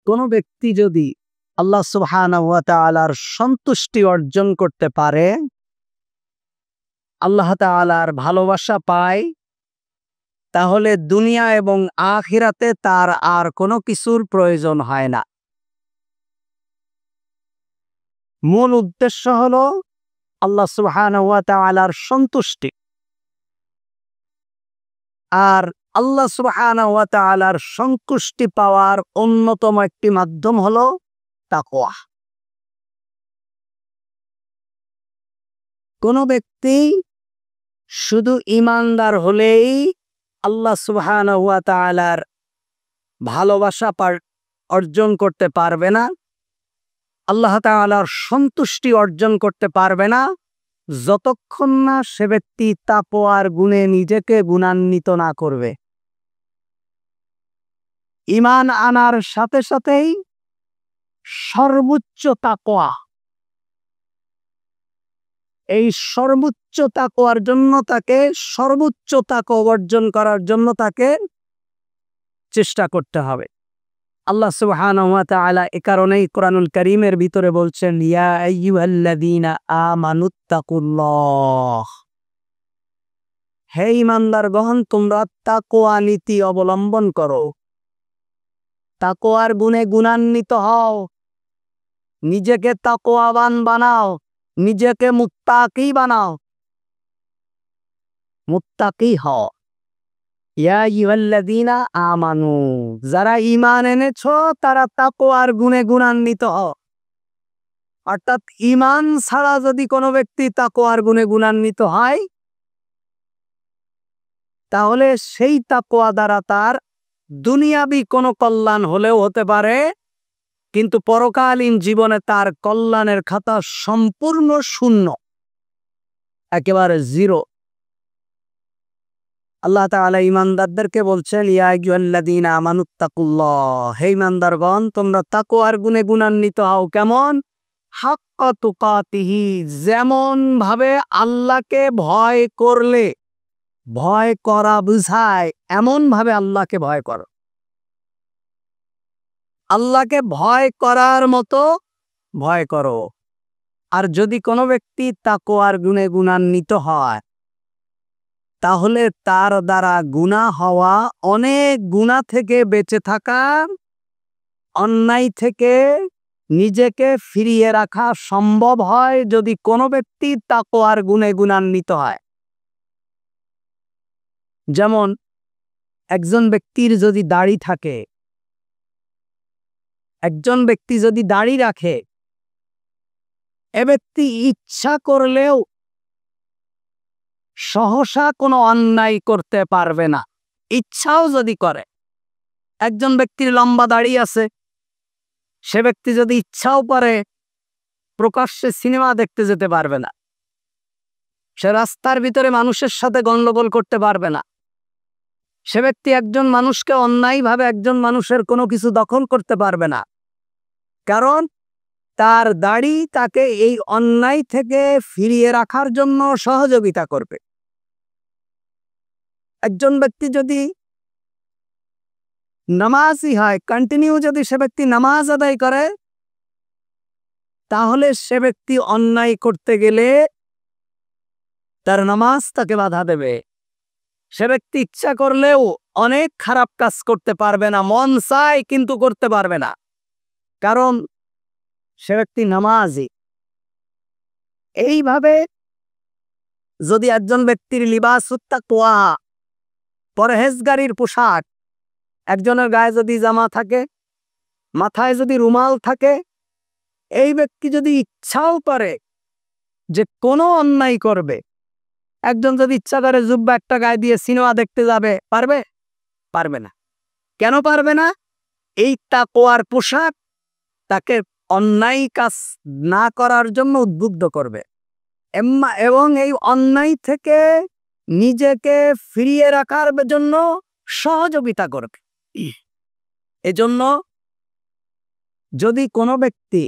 কোনো ব্যক্তি যদি আল্লাহ সুবহানাহু ওয়া তাআলার সন্তুষ্টি অর্জন করতে পারে, আল্লাহ তাআলার ভালোবাসা পায়, তাহলে দুনিয়া এবং আখিরাতে তার আর কোনো কিছুর প্রয়োজন হয় না। মূল উদ্দেশ্য হলো আল্লাহ সুবহানাহু ওয়া তাআলার সন্তুষ্টি। আর আল্লাহ সুবহানাহু ওয়া তাআলার সন্তুষ্টি পাওয়ার অন্যতম একটি মাধ্যম হলো তাকওয়া। কোনো ব্যক্তি শুধু ঈমানদার হলেই আল্লাহ সুবহানাহু ওয়া তাআলার ভালোবাসা অর্জন করতে পারবে না, আল্লাহ তাআলার সন্তুষ্টি অর্জন করতে পারবে না, যতক্ষণ না সে ব্যক্তি তাকওয়ার গুণে নিজেকে গুণান্বিত না করবে। ঈমান আনার সাথে সাথেই সর্বোচ্চ তাকওয়া, এই সর্বোচ্চ তাকওয়ার জন্য তাকে সর্বোচ্চ তাকওয়া অর্জন করার জন্য তাকে চেষ্টা করতে হবে। আল্লাহ সুবহানাহু ওয়া তাআলা এ কারণেই কোরআনুল কারীমের ভিতরে বলছেন, ইয়া আইয়ুহাল্লাযীনা আমানুত্তাকুল্লাহ, হে ঈমানদারগণ তোমরা তাকওয়া নীতি অবলম্বন করো, তাকওয়ার গুণে গুণান্বিত হও, নিজেকে তাকওয়াবান বানাও, নিজেকে মুত্তাকি বানাও, মুত্তাকি হও। ইয়া আইয়ুহাল্লাযীনা আমানু, যারা ঈমান এনেছো তারা তাকওয়ার গুণে গুণান্বিত হও। অর্থাৎ ঈমান ছাড়া যদি কোনো ব্যক্তি তাকওয়ার গুণে গুণান্বিত হয়, তাহলে সেই তাকওয়া দ্বারা তার দুনিয়াবি কোনো কল্যাণ হলেও হতে পারে, কিন্তু পরকালীন জীবনে তার কল্যাণের খাতা সম্পূর্ণ শূন্য, একেবারে জিরো। আল্লাহ তাআলা ঈমানদারদেরকে বলছেন, ইয়া আইয়ুহাল্লাযীনা আমানুত্তাকুল্লাহ, হে ঈমানদারগণ তোমরা তাকওয়ার গুণে গুণান্বিত হও। কেমন? হাক্কা তুকাতিহি, যেমন ভাবে আল্লাহকে ভয় করলে, ভয় করা বুঝায় এমন ভাবে আল্লাহকে ভয় করো, আল্লাহকে ভয় করার মতো ভয় করো। আর যদি কোনো ব্যক্তি তাকওয়ার গুণে গুণান্বিত হয়, তাহলে তার দ্বারা গুনাহ হওয়া অনেক গুনাহ থেকে বেঁচে থাকা, অন্যায় থেকে নিজেকে ফিরিয়ে রাখা সম্ভব হয় যদি কোনো ব্যক্তি তাকওয়ার গুণে গুণান্বিত হয়। যেমন একজন ব্যক্তির যদি দাড়ি থাকে, একজন ব্যক্তি যদি দাড়ি রাখে, এ ব্যক্তি ইচ্ছা করলেও সহসা কোনো অন্যায় করতে পারবে না। ইচ্ছাও যদি করে, একজন ব্যক্তির লম্বা দাড়ি আছে, সে ব্যক্তি যদি ইচ্ছাও করে প্রকাশ্যে সিনেমা দেখতে যেতে পারবে না, সে রাস্তার ভিতরে মানুষের সাথে গন্ডগোল করতে পারবে না, সে ব্যক্তি একজন মানুষকে অন্যায়ভাবে একজন মানুষের কোনো কিছু দখল করতে পারবে না, কারণ তার দাড়ি তাকে এই অন্যায় থেকে ফিরিয়ে রাখার জন্য সহযোগিতা করবে। একজন ব্যক্তি যদি নামাজি হয়, কন্টিনিউ যদি সে ব্যক্তি নামাজ আদায় করে, তাহলে সে ব্যক্তি অন্যায় করতে গেলে তার নামাজ তাকে বাধা দেবে। সে ব্যক্তি ইচ্ছা করলেও অনেক খারাপ কাজ করতে পারবে না, মন চায় কিন্তু করতে পারবে না, কারণ সে ব্যক্তি নামাজি। এইভাবে যদি একজন ব্যক্তির লিবাসুত তাকওয়া, পরহেজগারির পোশাক, একজনের গায়ে যদি জামা থাকে, মাথায় যদি রুমাল থাকে, এই ব্যক্তি যদি ইচ্ছাও করে যে কোনো অন্যায় করবে, একজন যদি ইচ্ছা করে জুব্বা একটা গায়ে দিয়ে সিনেমা দেখতে যাবে, পারবে? পারবে না। কেন পারবে না? এই তাকওয়ার পোশাক তাকে অন্যায় কাজ না করার জন্য উদ্বুদ্ধ করবে এবং এই অন্যায় থেকে নিজেকে ফিরিয়ে রাখার জন্য সহযোগিতা করবে। এজন্য যদি কোনো ব্যক্তি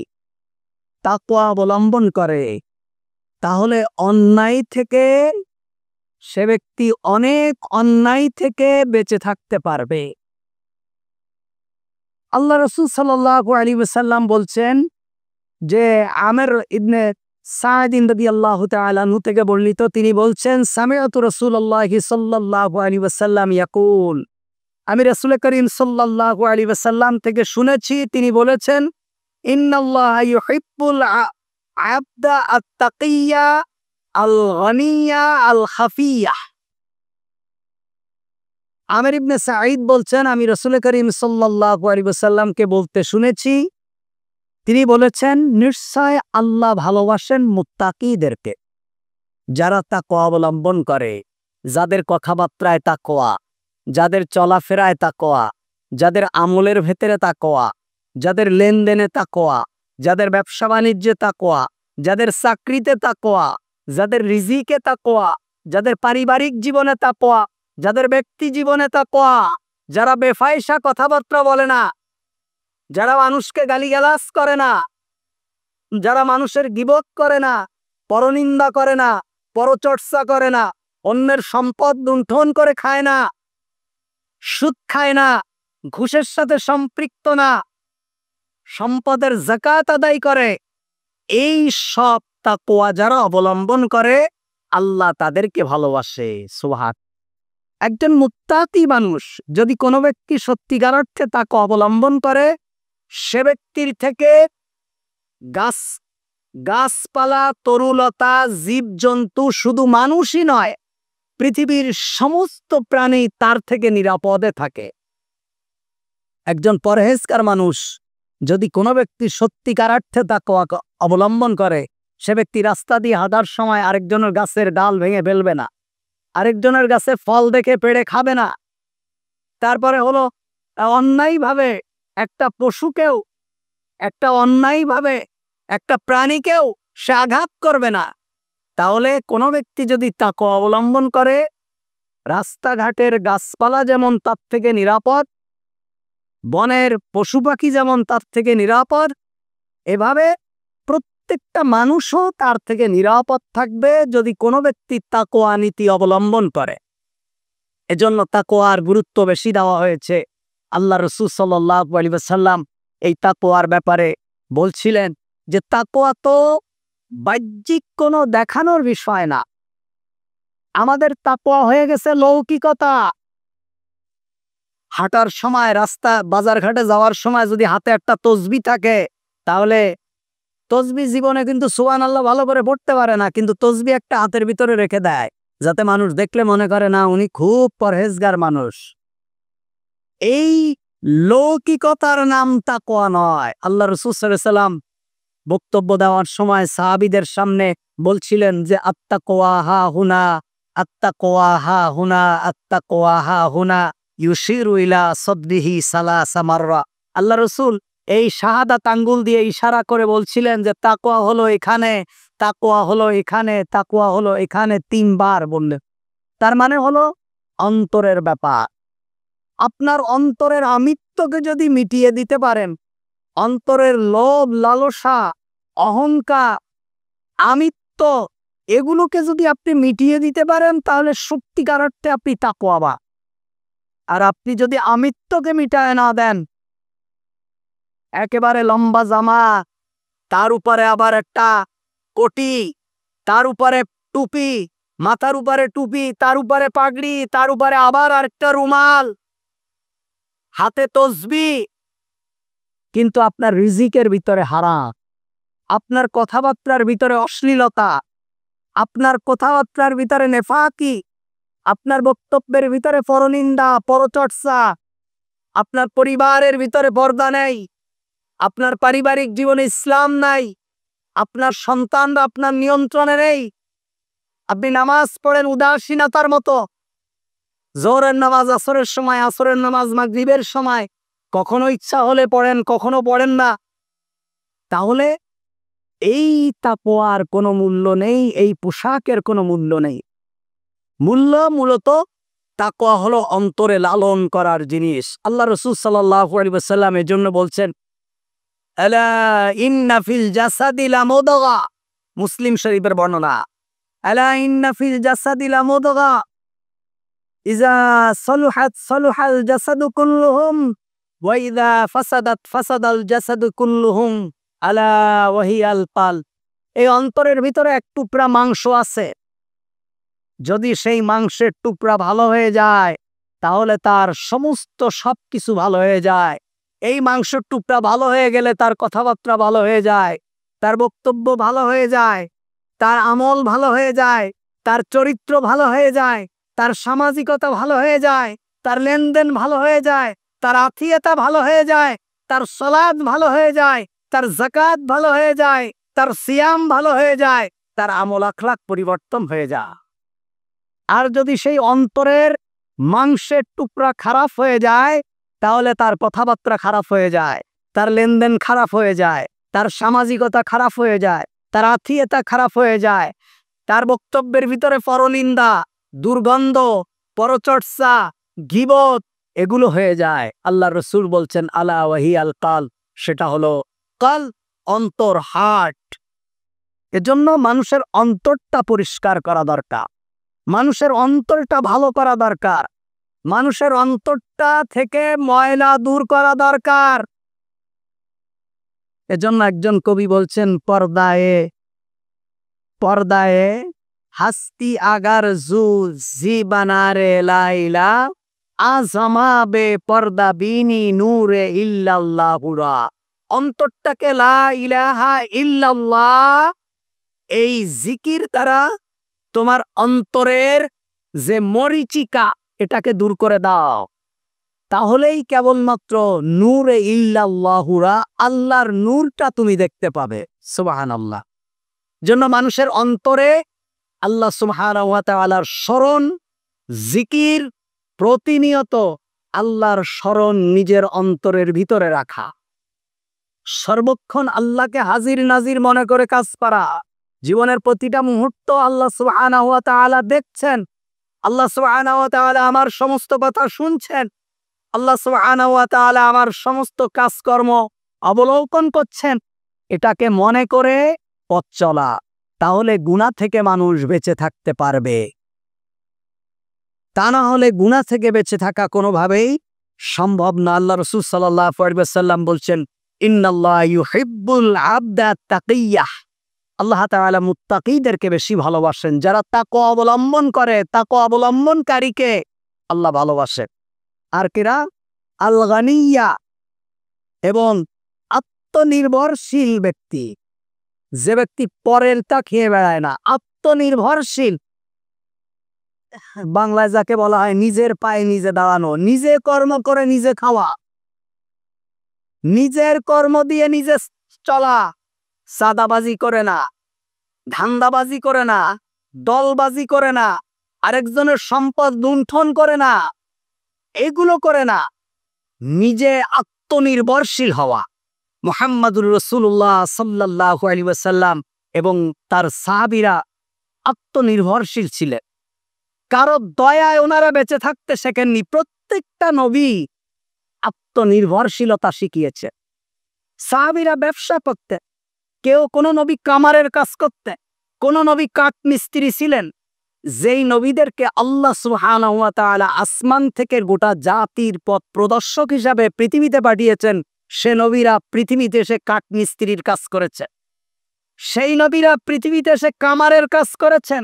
তাকওয়া অবলম্বন করে, তাহলে অন্যায় থেকে সে ব্যক্তি অনেক অন্যায় থেকে বেঁচে থাকতে পারবে। আল্লাহ রাসূল সাল্লাল্লাহু আলাইহি ওয়াসাল্লাম বলছেন যে আমের ইবনে সাঈদ রাদিয়াল্লাহু তাআলা আনহু থেকে বর্ণিত, তিনি বলছেন সামিআতু রাসূলুল্লাহি সাল্লাল্লাহু আলাইহি ওয়াসাল্লাম ইয়াকুল, আমি রাসূল করিম সাল্লাল্লাহু আলাইহি ওয়াসাল্লাম থেকে শুনেছি তিনি বলেছেন, ইন্নাল্লাহা ইউহিব্বুল আবদা আত-তাকিয়্যা আল গনিয়্যা আল খাফিয়্যা। আমের ইবনে সাঈদ বলছেন আমি রাসূল করিম সাল্লাল্লাহু আলাইহি ওয়াসাল্লামকে বলতে শুনেছি, তিনি বলেছেন নিশ্চয় আল্লাহ ভালোবাসেন মুত্তাকিদেরকে, যারা তাকওয়া অবলম্বন করে, যাদের কথাবার্তায় তাকওয়া, যাদের চলাফেরায় তাকওয়া, যাদের আমলের ভেতরে তাকওয়া, যাদের লেনদেনে তাকওয়া, যাদের ব্যবসা বাণিজ্যে তাকওয়া, যাদের চাকরিতে তাকওয়া, যাদের রিজিকে তাকওয়া, যাদের পারিবারিক জীবনে তাকওয়া, যাদের ব্যক্তি জীবনে তাকওয়া, যারা বেফায়সা কথাবার্তা বলে না, যারা মানুষকে গালিগালাজ করে না, যারা মানুষের গীবত করে না, পরনিন্দা করে না, পরচর্চা করে না, অন্যের সম্পদ লুণ্ঠন করে খায় না, সুদ খায় না, ঘুষের সাথে সম্পৃক্ত না, সম্পদের যাকাত আদায় করে, এই সব তাকওয়া যারা অবলম্বন করে আল্লাহ তাদেরকে ভালোবাসে। সুবহান। একজন মুত্তাকি মানুষ যদি কোনো ব্যক্তি সত্যিকার অর্থে তাকওয়া অবলম্বন করে, সে ব্যক্তির থেকে গাছপালা, তরুলতা, জীবজন্তু, শুধু মানুষই নয়, পৃথিবীর সমস্ত প্রাণী তার থেকে নিরাপদে থাকে। একজন পরহেজগার মানুষ যদি কোনো ব্যক্তি সত্যিকার অর্থে তাকওয়া অবলম্বন করে, সে ব্যক্তি রাস্তা দিয়ে হাঁটার সময় আরেকজনের গাছের ডাল ভেঙে ফেলবে না, আরেকজনের গাছে ফল দেখে পেড়ে খাবে না। তারপরে হলো অন্যায়ভাবে একটা পশুকেও, অন্যায়ভাবে একটা প্রাণীকেও সে আঘাত করবে না। তাহলে কোনো ব্যক্তি যদি তাকওয়া অবলম্বন করে, রাস্তাঘাটের গাছপালা যেমন তার থেকে নিরাপদ, বনের পশু পাখি যেমন তার থেকে নিরাপদ, এভাবে প্রত্যেকটা মানুষও তার থেকে নিরাপদ থাকবে যদি কোনো ব্যক্তি তাকওয়া নীতি অবলম্বন করে। এজন্য তাকওয়ার গুরুত্ব বেশি দেওয়া হয়েছে। আল্লাহ রাসূল সাল্লাল্লাহু আলাইহি ওয়াসাল্লাম এই তাকওয়ার ব্যাপারে বলছিলেন যে তাকওয়া তো বাহ্যিক কোনো দেখানোর বিষয় না, আমাদের তাকওয়া হয়ে গেছে লৌকিকতা। হাঁটার সময়, রাস্তা বাজারঘাটে যাওয়ার সময় যদি হাতে একটা তসবিহ থাকে, তাহলে তসবিহ জীবনে কিন্তু সুবহানাল্লাহ ভালো করে পড়তে পারে না, কিন্তু তসবিহ একটা হাতের ভিতরে রেখে দেয়, যাতে মানুষ দেখলে মনে করে না উনি খুব পরহেজগার মানুষ। এই লৌকিকতার নাম তাকওয়া নয়। আল্লাহ রাসূল সাল্লাল্লাহু আলাইহি ওয়াসাল্লাম বক্তব্য দেওয়ার সময় সাহাবীদের সামনে বলছিলেন যে আত্তাকওয়া হা হুনা, আত্তাকওয়া হা হুনা, আত্তাকওয়া হা হুনা, ইউশিরু ইলা সাদরিহি সালাসা মাররা। আল্লাহ রাসূল এই শাহাদাত আঙ্গুল দিয়ে ইশারা করে বলছিলেন যে তাকওয়া হলো এখানে, তাকওয়া হলো এখানে, তাকওয়া হলো এখানে, 3 বার বললেন। তার মানে হলো অন্তরের ব্যাপার। আপনার অন্তরের আমিত্বকে যদি মিটিয়ে দিতে পারেন, অন্তরের লোভ, লালসা, অহংকার, আমিত্ব, এগুলোকে যদি আপনি মিটিয়ে দিতে পারেন, তাহলে সত্যিকার অর্থে আপনি তাকওয়াবান। আর আপনি যদি আমিত্বকে মিটায় না দেন, একেবারে লম্বা জামা, তার উপরে আবার একটা কোটি, তার উপরে টুপি, মাথার উপরে টুপি, তার উপরে পাগড়ি, তার উপরে আবার আরেকটা রুমাল, হাতে তসবিহ, কিন্তু আপনার রিজিকের ভিতরে হারাম, আপনার কথাবার্তার ভিতরে অশ্লীলতা, আপনার কথাবার্তার ভিতরে নেফাকি, আপনার বক্তব্যের ভিতরে পরনিন্দা, পরচর্চা, আপনার পরিবারের ভিতরে পর্দা নেই, আপনার পারিবারিক জীবনে ইসলাম নাই, আপনার সন্তানরা আপনার নিয়ন্ত্রণে নেই, আপনি নামাজ পড়েন উদাসীনতার মতো, জোহরের নামাজ আসরের সময়, আসরের নামাজ মাগরিবের সময়, কখনো ইচ্ছা হলে পড়েন, কখনো পড়েন না, তাহলে এই তাকওয়ার কোনো মূল্য নেই, এই পোশাকের কোনো মূল্য নেই। মূলত তাকওয়া হলো অন্তরে লালন করার জিনিস। আল্লাহ রাসূল সাল্লাল্লাহু আলাইহি ওয়াসাল্লাম এর জন্য বলছেন, আলা ইন্না ফিল জাসাদি লামুদগা, মুসলিম শরীফের বর্ণনা, আলা ইন্না ফিল জাসাদি লামুদগা ইযা সলুহাত সলুহাল জাসাদু কুল্লুহুম ওয়াইদা ফাসাদাত ফাসাদাল জাসাদু কুল্লুহুম আলা ওয়াহিয়াল পাল। এই অন্তরের ভিতরে এক টুকরা মাংস আছে, যদি সেই মাংসের টুকরা ভালো হয়ে যায় তাহলে তার সমস্ত সবকিছু ভালো হয়ে যায়। এই মাংসের টুকরা ভালো হয়ে গেলে তার কথাবার্তা ভালো হয়ে যায়, তার বক্তব্য ভালো হয়ে যায়, তার আমল ভালো হয়ে যায়, তার চরিত্র ভালো হয়ে যায়, তার সামাজিকতা ভালো হয়ে যায়, তার লেনদেন ভালো হয়ে যায়, তার আতিথেয়তা ভালো হয়ে যায়, তার সালাত ভালো হয়ে যায়, তার যাকাত ভালো হয়ে যায়, তার সিয়াম ভালো হয়ে যায়, তার আমল আখলাক পরিবর্তন হয়ে যায়। আর যদি সেই অন্তরের মাংসের টুকরা খারাপ হয়ে যায় তাহলে তার কথাবার্তা খারাপ হয়ে যায়, তার লেনদেন খারাপ হয়ে যায়, তার সামাজিকতা খারাপ হয়ে যায়, তার আতিথেয়তা খারাপ হয়ে যায়, তার বক্তব্যের ভিতরে পরনিন্দা, দুর্গন্ধ, পরচর্চা, গীবত এগুলো হয়ে যায়। আল্লাহ রসুল বলছেন আলা ওয়াহিয়াল কাল, সেটা হলো কাল, অন্তর, হার্ট। এজন্য মানুষের অন্তরটা পরিষ্কার করা দরকার, মানুষের অন্তরটা ভালো করা দরকার, মানুষের অন্তরটা থেকে ময়লা দূর করা দরকার। এজন্য একজন কবি বলছেন পর্দায়ে পর্দায়ে হাস্তি আগার জু জি বানারে লাইলা আজমা বে পর্দা বিনি নূরে ইল্লাল্লাহুরা। অন্তরটাকে লা ইলাহা ইল্লাল্লাহ এই জিকির দ্বারা তোমার অন্তরের যে মরিচিকা এটাকে দূর করে দাও, তাহলেই কেবলমাত্র নূরে ইল্লাল্লাহুরা আল্লাহর নূরটা তুমি দেখতে পাবে। সুবহানাল্লাহ। জন্য মানুষের অন্তরে আল্লাহ সুবহানাহু ওয়া তাআলার স্মরণ, জিকির, প্রতিনিয়ত আল্লাহর স্মরণ নিজের অন্তরের ভিতরে রাখা, সর্বক্ষণ আল্লাহকে হাজির নাজির মনে করে কাজ করা। জীবনের প্রতিটা মুহূর্ত আল্লাহ সুবহানাহু ওয়া তাআলা দেখছেন, আল্লাহ সুবহানাহু ওয়া তাআলা আমার সমস্ত কথা শুনছেন, আল্লাহ সুবহানাহু ওয়া তাআলা আমার সমস্ত কাজকর্ম অবলোকন করছেন। এটাকে মনে করে পথ চলা, তাহলে গুনাহ থেকে মানুষ বেঁচে থাকতে পারবে। তা না হলে গুনাহ থেকে বেঁচে থাকা কোনোভাবেই সম্ভব না। আল্লাহ রাসূল সাল্লাল্লাহু আলাইহি ওয়াসাল্লাম বলছেন ইন্নাল্লাহা ইউহিব্বুল আবদা তাকিয়্যাহ। আল্লাহ তাআলা মুত্তাকীদেরকে বেশি ভালোবাসেন, যারা তাকওয়া অবলম্বন করে, তাকওয়া অবলম্বনকারীকে আল্লাহ ভালোবাসেন। আর কিরা আল গানিয়া, এবং আত্মনির্ভরশীল ব্যক্তি, যে ব্যক্তি পরের তা খেয়ে বেড়ায় না, আত্মনির্ভরশীল। বাংলায় যাকে বলা হয় নিজের পায়ে নিজে দাঁড়ানো, নিজে কর্ম করে নিজে খাওয়া, নিজের কর্ম দিয়ে নিজে চলা, সাদাবাজি করে না, ধান্দাবাজি করে না, দলবাজি করে না, আরেকজনের সম্পদ লুণ্ঠন করে না, এগুলো করে না, নিজে আত্মনির্ভরশীল হওয়া। মুহাম্মাদুর রাসূলুল্লাহ সাল্লাল্লাহু আলাইহি ওয়াসাল্লাম এবং তার সাহাবীরা আত্মনির্ভরশীল ছিলেন, কারো দয়ায় ওনারা বেঁচে থাকতে শেখেননি। প্রত্যেকটা নবী আত্মনির্ভরশীলতা শিখিয়েছে। সাহাবীরা ব্যবসা করতে, কেউ কোনো নবী কামারের কাজ করতে, কোনো নবী কাঠ মিস্ত্রি ছিলেন। যেই নবীদেরকে আল্লাহ সুবহানাহু ওয়া তাআলা আসমান থেকে গোটা জাতির পথ প্রদর্শক হিসাবে পৃথিবীতে পাঠিয়েছেন, সে নবীরা পৃথিবীতে এসে কাঠ মিস্ত্রির কাজ করেছে, সেই নবীরা পৃথিবীতে এসে কামারের কাজ করেছেন,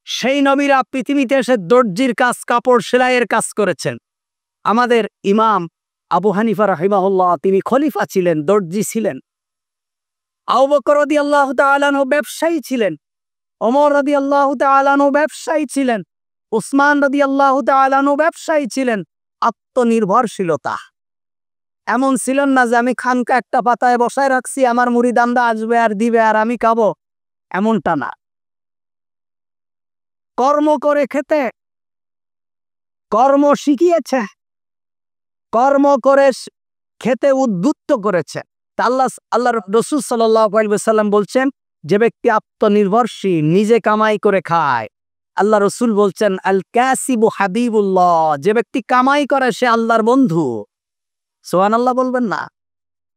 সেই নবীরা পৃথিবীতে এসে দর্জির কাজ, কাপড় সেলাইয়ের কাজ করেছেন। আমাদের ইমাম আবু হানিফা রাহিমাহুল্লাহ, তিনি খলিফা ছিলেন, দর্জি ছিলেন। আবু বকর রাদিয়াল্লাহু তাআলা আনহু ব্যবসায়ী ছিলেন, ওমর রাদিয়াল্লাহু তাআলা আনহু ব্যবসায়ী ছিলেন, উসমান রাদিয়াল্লাহু তাআলা আনহু ব্যবসায়ী ছিলেন। আত্মনির্ভরশীলতা এমন ছিলেন না যে আমি খানকা একটা পাতায় বসায় রাখছি, আমার মুরিদানরা আসবে আর দিবে আর আমি খাবো, এমনটা না। কর্ম করে খেতে, কর্ম শিখিয়েছে, কর্ম করে খেতে উদ্বুদ্ধ করেছে। আল্লাহ রাসূল সাল্লাল্লাহু আলাইহি ওয়াসাল্লাম বলছেন, যে ব্যক্তি আত্মনির্ভরশীল, নিজে কামাই করে খায়, আল্লাহ রসুল বলছেন আল কাসিবু হাবিবুল্লাহ, যে ব্যক্তি কামাই করে সে আল্লাহর বন্ধু। সুবহানাল্লাহ বলবেন না?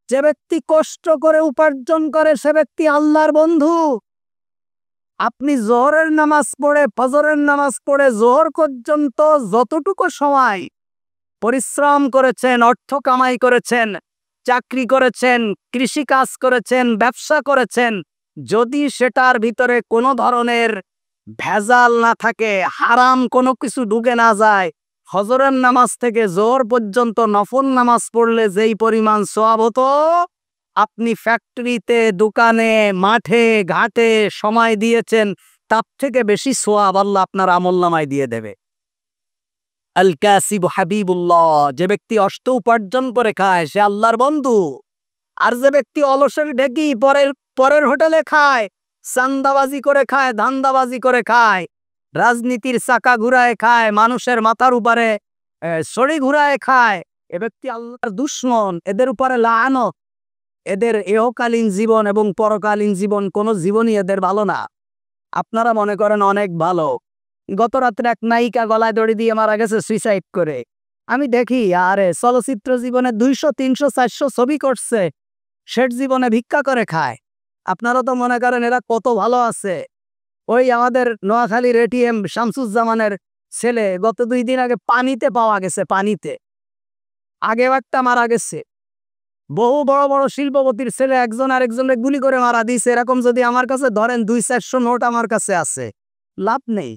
যে ব্যক্তি কষ্ট করে উপার্জন করে সে ব্যক্তি আল্লাহর বন্ধু। আপনি জোহরের নামাজ পড়ে, ফজরের নামাজ পড়ে জোহর পর্যন্ত যতটুকু সময় পরিশ্রম করেছেন, অর্থ কামাই করেছেন, চাকরি করেছেন, কৃষিকাজ করেছেন, ব্যবসা করেছেন, যদি সেটার ভিতরে কোনো ধরনের ভেজাল না থাকে, হারাম কোনো কিছু ঢুকে না যায়, ফজরের নামাজ থেকে জোহর পর্যন্ত নফল নামাজ পড়লে যেই পরিমাণ সওয়াব হতো, আপনি ফ্যাক্টরিতে, দোকানে, মাঠে, ঘাটে সময় দিয়েছেন, তার থেকে বেশি সওয়াব আল্লাহ আপনার আমলনামায় দিয়ে দেবে। আল কাসিব হাবিবুল্লাহ, যে ব্যক্তি অষ্ট উপার্জন করে খায় সে আল্লাহর বন্ধু। আর যে ব্যক্তি অলসের ঢেকি পরের পরের হোটেলে খায়, চান্দাবাজি করে খায়, ধান্দাবাজি করে খায়, রাজনীতির চাকা ঘুরায় খায়, মানুষের মাথার উপরে ছড়ি ঘুরায় খায়, এ ব্যক্তি আল্লাহর দুশমন। এদের উপরে লাআনত। এদের ইহকালীন জীবন এবং পরকালীন জীবন, কোনো জীবনই এদের ভালো না। আপনারা মনে করেন অনেক ভালো। গত রাত্রে এক নায়িকা গলায় দড়ি দিয়ে মারা গেছে সুইসাইড করে। আমি দেখি আরে চলচ্চিত্র জীবনে 200, 300, 400 ছবি করছে, শেষ জীবনে ভিক্ষা করে খায়। আপনারা তো মনে করেন এরা কত ভালো আছে। ওই আমাদের নোয়াখালীর এটিএম শামসুজ্জামানের ছেলে গত 2 দিন আগে পানিতে পাওয়া গেছে, পানিতে। আগেও একটা মারা গেছে। বহু বড় বড় শিল্পপতির ছেলে একজন আরেকজনকে গুলি করে মারা দিয়েছে। এরকম যদি আমার কাছে ধরেন 200-400 নোট আমার কাছে আছে, লাভ নেই।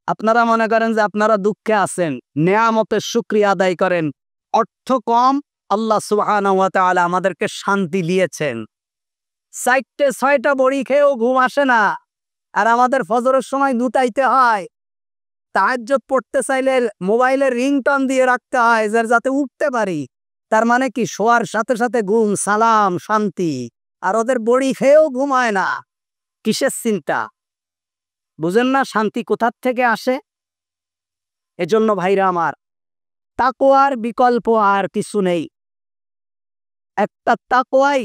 আপনারা মনে করেন যে আপনারা দুঃখে আছেন, নেয়ামতের শুকরিয়া আদায় করেন। অর্থ কম, আল্লাহ সুবহানাহু ওয়া তাআলা আমাদেরকে শান্তি দিয়েছেন। 4টে-6টা বড়ি খেয়েও ঘুম আসে না, আর আমাদের ফজরের সময় দুটাইতে হয়। তাহাজ্জুদ পড়তে চাইলে মোবাইলের রিংটোন দিয়ে রাখতে হয় যাতে উঠতে পারি। তার মানে কি শোয়ার সাথে সাথে ঘুম, সালাম, শান্তি। আর ওদের বড়ি খেয়েও ঘুমায় না। কিসের চিন্তা? বুঝেন না শান্তি কোথার থেকে আসে? এজন্য ভাইরা আমার, তাকওয়ার বিকল্প আর কিছু নেই। একটা তাকওয়াই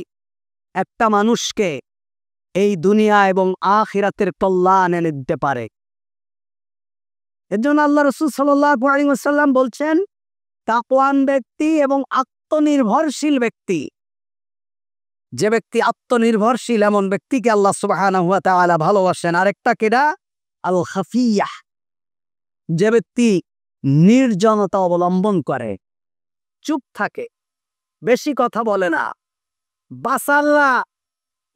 একটা মানুষকে এই দুনিয়া এবং আখিরাতের কল্যাণ এনে দিতে পারে। এজন্য আল্লাহ রাসূল সাল্লাল্লাহু আলাইহি ওয়াসাল্লাম বলছেন, তাকওয়ান ব্যক্তি এবং আত্মনির্ভরশীল ব্যক্তি, যে ব্যক্তি আত্মনির্ভরশীল এমন ব্যক্তিকে আল্লাহ সুবহানাহু ওয়া তাআলা ভালোবাসেন। আরেকটা কেডা? আল খাফিয়াহ, যে ব্যক্তি নির্জনতা অবলম্বন করে, চুপ থাকে, বেশি কথা বলে না, বাসাল না,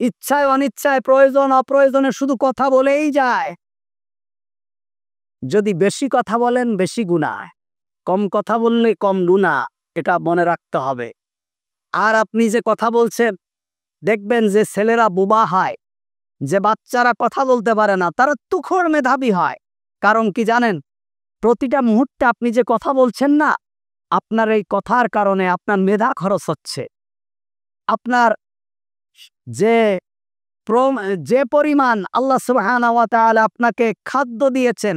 ইচ্ছায় অনিচ্ছায়, প্রয়োজন অপ্রয়োজনে শুধু কথা বলেই যায়। যদি বেশি কথা বলেন বেশি গুনাহ, কম কথা বললে কম গুনাহ, এটা মনে রাখতে হবে। আর আপনি যে কথা বলছেন, দেখবেন যে ছেলেরা বোবা হয়, যে বাচ্চারা কথা বলতে পারে না, তারা তুখোড় মেধাবী হয়। কারণ কি জানেন? প্রতিটা মুহূর্তে আপনি যে কথা বলছেন না, আপনার এই কথার কারণে আপনার মেধা খরচ হচ্ছে। আপনার যে পরিমাণ আল্লাহ সুবহানাহু ওয়া তাআলা আপনাকে খাদ্য দিয়েছেন,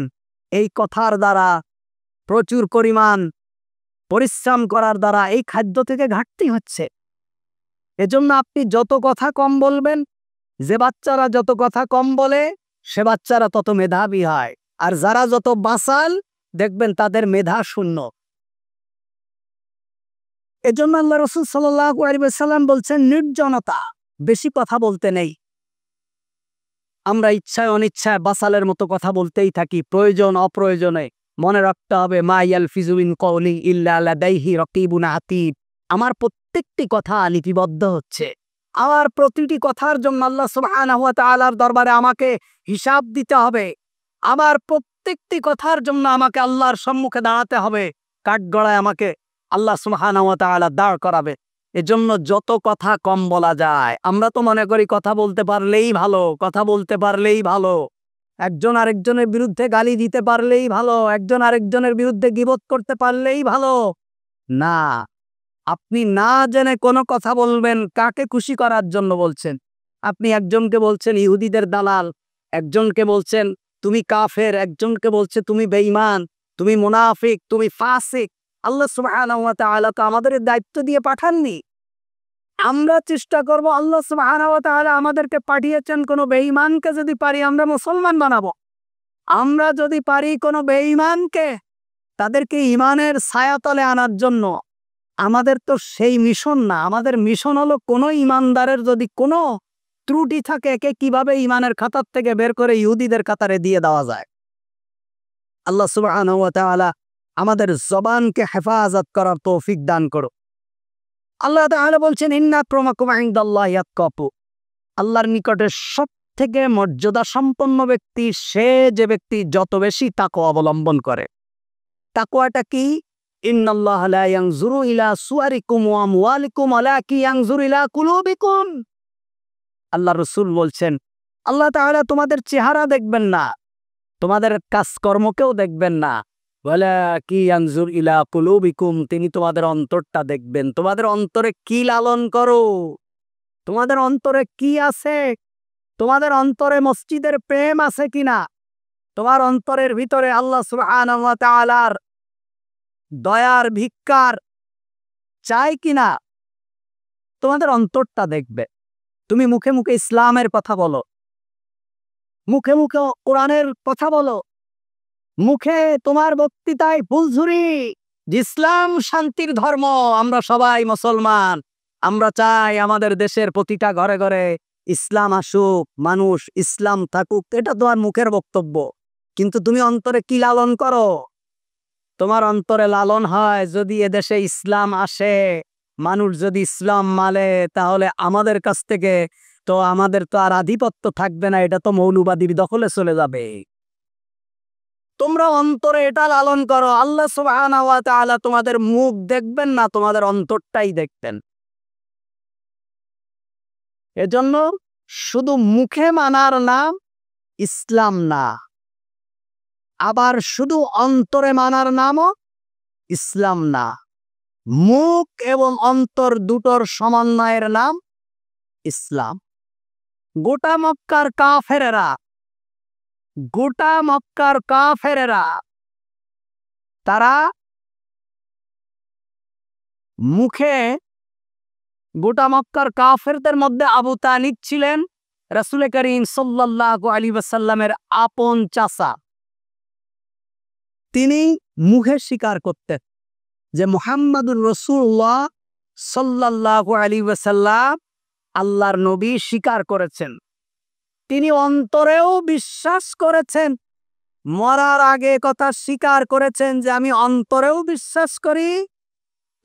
এই কথার দ্বারা, প্রচুর পরিমাণ পরিশ্রম করার দ্বারা এই খাদ্য থেকে ঘাটতি হচ্ছে। এজন্য আপনি যত কথা কম বলবেন, যে বাচ্চারা যত কথা কম বলে সে বাচ্চারা তত মেধাবী হয়। আর যারা যত বাসাল দেখবেন তাদের মেধা শূন্য। এজন্য আল্লাহ রাসূল সাল্লাল্লাহু আলাইহি ওয়াসাল্লাম বলছেন, নির্জনতা, বেশি কথা বলতে নেই। আমরা ইচ্ছায় অনিচ্ছায় বাসালের মতো কথা বলতেই থাকি, প্রয়োজন অপ্রয়োজনে। মনে রাখতে হবে, মা ইয়ালফিজু মিন কওলিন ইল্লা লাদাইহি রাকিবুন আতীদ। আমার প্রত্যেকটি কথা লিপিবদ্ধ হচ্ছে। আমার প্রতিটি কথার জন্য আল্লাহ সুবহানাহু ওয়া তাআলার দরবারে আমাকে হিসাব দিতে হবে। আমার প্রত্যেকটি কথার জন্য আমাকে আল্লাহর সম্মুখে দাঁড়াতে হবে। কাঠগড়ায় আমাকে আল্লাহ সুবহানাহু ওয়া তাআলা দাঁড় করাবে। এজন্য যত কথা কম বলা যায়। আমরা তো মনে করি কথা বলতে পারলেই ভালো, কথা বলতে পারলেই ভালো, একজন আরেকজনের বিরুদ্ধে গালি দিতে পারলেই ভালো, একজন আরেকজনের বিরুদ্ধে গীবত করতে পারলেই ভালো না। আপনি না জেনে কোনো কথা বলবেন, কাকে খুশি করার জন্য বলছেন? আপনি একজনকে বলছেন ইহুদিদের দালাল, একজনকে বলছেন তুমি কাফের, একজনকে বলছে তুমি বেঈমান, তুমি মুনাফিক, তুমি ফাসিক। আল্লাহ সুবহানাহু ওয়া তাআলা তো আমাদের দায়িত্ব দিয়ে পাঠাননি। আমরা চেষ্টা করব, আল্লাহ সুবহানাহু ওয়া তাআলা আমাদেরকে পাঠিয়েছেন কোনো বেঈমানকে যদি পারি আমরা মুসলমান বানাবো। আমরা যদি পারি কোনো বেঈমানকে, তাদেরকে ঈমানের ছায়াতলে আনার জন্য, আমাদের তো সেই মিশন না। আমাদের মিশন হলো কোনো ঈমানদারের যদি কোনো ত্রুটি থাকে, একে কিভাবে ঈমানের খাতার থেকে বের করে ইহুদিদের কাতারে দিয়ে দেওয়া যায়। আল্লাহ সুবহানাহু ওয়া তাআলা আমাদের জবানকে হেফাজত করার তৌফিক দান করো। আল্লাহ তাআলা বলছেন, ইন্না আক্রামাকুম ইনদাল্লাহি আতকাকুম। আল্লাহর নিকটে সবথেকে মর্যাদা সম্পন্ন ব্যক্তি সে যে ব্যক্তি যত বেশি তাকওয়া অবলম্বন করে। তাকওয়াটা কি? ইন্নাল্লাহা লা ইয়ানজুরু ইলা সুওয়ারিকুম ওয়া আমওয়ালিকুম ওয়ালাকিন ইয়ানজুরু ইলা কুলুবিকুম। আল্লাহ রাসূল বলছেন, আল্লাহ তাআলা তোমাদের চেহারা দেখবেন না, তোমাদের কাজকর্মকেও দেখবেন না, ওয়ালাকিন ইয়ানজুরু ইলা কুলুবিকুম, তিনি তোমাদের অন্তরটা দেখবেন। তোমাদের অন্তরে কি লালন করো, তোমাদের অন্তরে কি আছে, তোমাদের অন্তরে মসজিদের প্রেম আছে কিনা, তোমার অন্তরের ভিতরে আল্লাহ সুবহানাহু ওয়া তাআলার দয়ার ভিক্ষার চাই কিনা, তোমাদের অন্তরটা দেখবে। তুমি মুখে মুখে ইসলামের কথা বলো, মুখে মুখে কোরআনের কথা বলো, মুখে তোমার বক্তৃতায় ফুলঝুরি যে ইসলাম শান্তির ধর্ম, আমরা সবাই মুসলমান, আমরা চাই আমাদের দেশের প্রতিটা ঘরে ঘরে ইসলাম আসুক, মানুষ ইসলাম থাকুক, এটা তোমার মুখের বক্তব্য। কিন্তু তুমি অন্তরে কি লালন করো? তোমার অন্তরে লালন হয় যদি এদেশে ইসলাম আসে, মানুষ যদি ইসলাম মানে, তাহলে আমাদের কাছ থেকে তো আমাদের তো আর আধিপত্য থাকবে না, এটা তো মৌলবাদীর দখলে চলে যাবে। তোমরা অন্তরে এটা লালন করো, আল্লাহ সুবহানাহু ওয়া তাআলা তোমাদের মুখ দেখবেন না, তোমাদের অন্তরটাই দেখবেন। এজন্য শুধু মুখে মানার নাম ইসলাম না, আবার শুধু অন্তরে মানার নামও ইসলাম না। মুখ এবং অন্তর দুটোর সমন্বয়ের নাম ইসলাম। গোটা মক্কার কাফেরেরা তারা মুখে, গোটা মক্কার কাফেরদের মধ্যে আবু তালিব ছিলেন রাসূল করিম সাল্লাল্লাহু আলাইহি ওয়াসাল্লামের আপন চাচা। তিনি মুখে স্বীকার করতেন যে মুহাম্মাদুর রাসূলুল্লাহ সাল্লাল্লাহু আলাইহি ওয়াসাল্লাম আল্লাহর নবী, স্বীকার করেছেন। তিনি অন্তরেও বিশ্বাস করেছেন, মরার আগে কথা স্বীকার করেছেন যে আমি অন্তরেও বিশ্বাস করি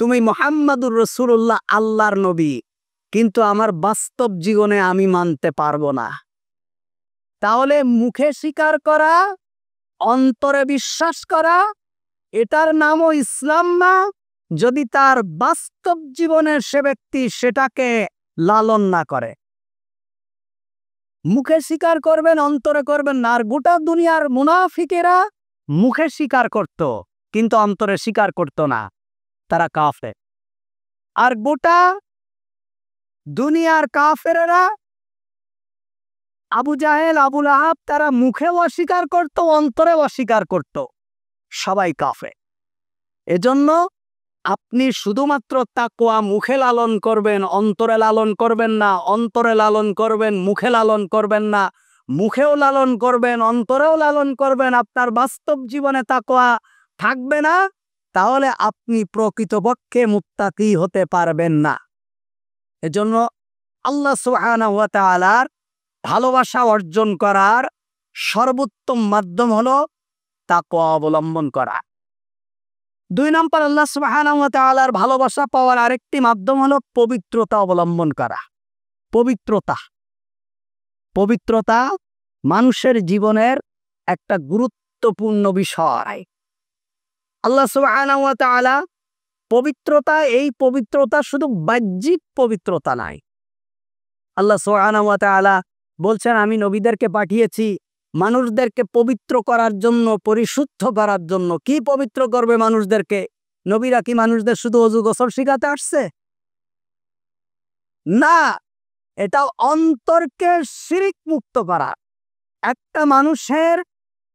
তুমি মুহাম্মাদুর রাসূলুল্লাহ আল্লাহর নবী, কিন্তু আমার বাস্তব জীবনে আমি মানতে পারবো না। তাহলে মুখে স্বীকার করা, অন্তরে বিশ্বাস করা, এটার নামও ইসলাম না, যদি তার বাস্তব জীবনের সে ব্যক্তি সেটাকে লালন না করে। মুখে স্বীকার করবেন, অন্তরে করবেন না। আর গোটা দুনিয়ার মুনাফিকেরা মুখে স্বীকার করত কিন্তু অন্তরে স্বীকার করত না, তারা কাফের। আর গোটা দুনিয়ার কাফেরেরা, আবু জাহেল, আবু লাহাব, তারা মুখেও অস্বীকার করত, অন্তরেও অস্বীকার করত, সবাই কাফের। এজন্য আপনি শুধুমাত্র তাকওয়া মুখে লালন করবেন, অন্তরে লালন করবেন না, অন্তরে লালন করবেন, মুখে লালন করবেন না, মুখেও লালন করবেন, অন্তরেও লালন করবেন, আপনার বাস্তব জীবনে তাকওয়া থাকবে না, তাহলে আপনি প্রকৃতপক্ষে মুত্তাকি হতে পারবেন না। এজন্য আল্লাহ সুবহানাহু ওয়া তাআলার ভালোবাসা অর্জন করার সর্বোত্তম মাধ্যম হলো তাকওয়া অবলম্বন করা। 2 নম্বর, আল্লাহ সুবহানাহু ওয়া তাআলার ভালোবাসা পাওয়ার আরেকটি মাধ্যম হলো পবিত্রতা অবলম্বন করা। পবিত্রতা মানুষের জীবনের একটা গুরুত্বপূর্ণ বিষয়। আল্লাহ সুবহানাহু ওয়া তাআলা পবিত্রতা, এই পবিত্রতা শুধু বাহ্যিক পবিত্রতা নয়। আল্লাহ সুবহানাহু ওয়া তাআলা বলছেন, আমি নবীদেরকে পাঠিয়েছি মানুষদেরকে পবিত্র করার জন্য, পরিশুদ্ধ করার জন্য। কি পবিত্র করবে মানুষদেরকে? নবীরা কি মানুষদের শুধু ওযু গোসল শিখাতে আসছে? না, এটা অন্তরকে শিরিক মুক্ত করা। একটা মানুষের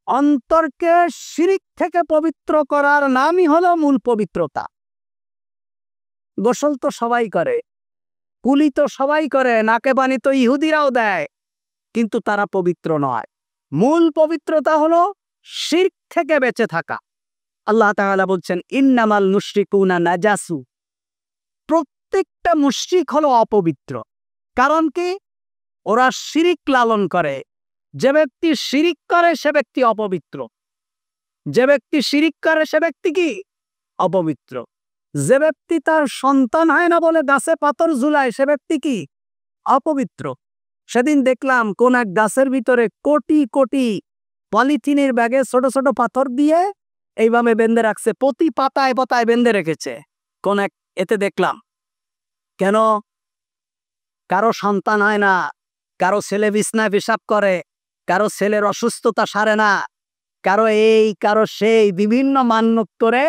অন্তরকে শিরিক থেকে পবিত্র করার নামই হলো মূল পবিত্রতা। গোসল তো সবাই করে, কুলি তো সবাই করে, নাকে পানি তো ইহুদিরাও দেয়, কিন্তু তারা পবিত্র নয়। মূল পবিত্রতা হলো শিরক থেকে বেঁচে থাকা। আল্লাহ তাআলা বলছেন, ইন্নামাল মুশরিকুনা নাজাসু। প্রত্যেকটা মুশরিক হলো অপবিত্র। কারণ কি? ওরা শিরিক লালন করে। যে ব্যক্তি শিরিক করে সে ব্যক্তি অপবিত্র। যে ব্যক্তি শিরিক করে সে ব্যক্তি কি? অপবিত্র। যে ব্যক্তি তার সন্তান হয় না বলে গাছে পাথর ঝুলায় সে ব্যক্তি কি? অপবিত্র। সেদিন দেখলাম কোন এক গাছের ভিতরে কোটি কোটি পলিথিনের ব্যাগে ছোট ছোট পাথর দিয়ে এইভাবে বেঁধে রাখছে, প্রতি পাতায় পাতায় বেঁধে রেখেছে। কোন এক এতে দেখলাম। কেন? কারো সন্তান হয় না, কারো ছেলে বিছনায় পেশাব করে, কারো ছেলের অসুস্থতা সারে না, কারো এই কারো সেই, বিভিন্ন মান্যত করে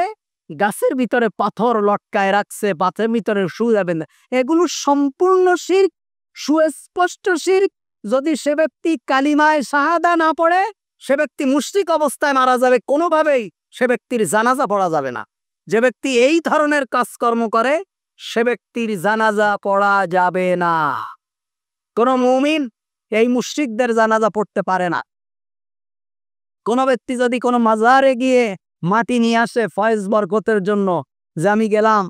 গাছের ভিতরে পাথর লটকায় রাখছে, পাথরের ভিতরে শুয়ে যাবেন। এগুলো সম্পূর্ণ শিরক, সুস্পষ্ট শিরক। যদি সে ব্যক্তি কালিমায় শাহাদা না পড়ে সে ব্যক্তি মুশরিক অবস্থায় মারা যাবে, কোনোভাবেই সে ব্যক্তির জানাজা পড়া যাবে না। যে ব্যক্তি এই ধরনের কাজকর্ম করে সে ব্যক্তির জানাজা পড়া যাবে না। কোন মুমিন এই মুশরিকদের জানাজা পড়তে পারে না। কোন ব্যক্তি যদি কোনো মাজারে গিয়ে মাটি নিয়ে আসে ফয়েজ বরকতের জন্য, যে আমি গেলাম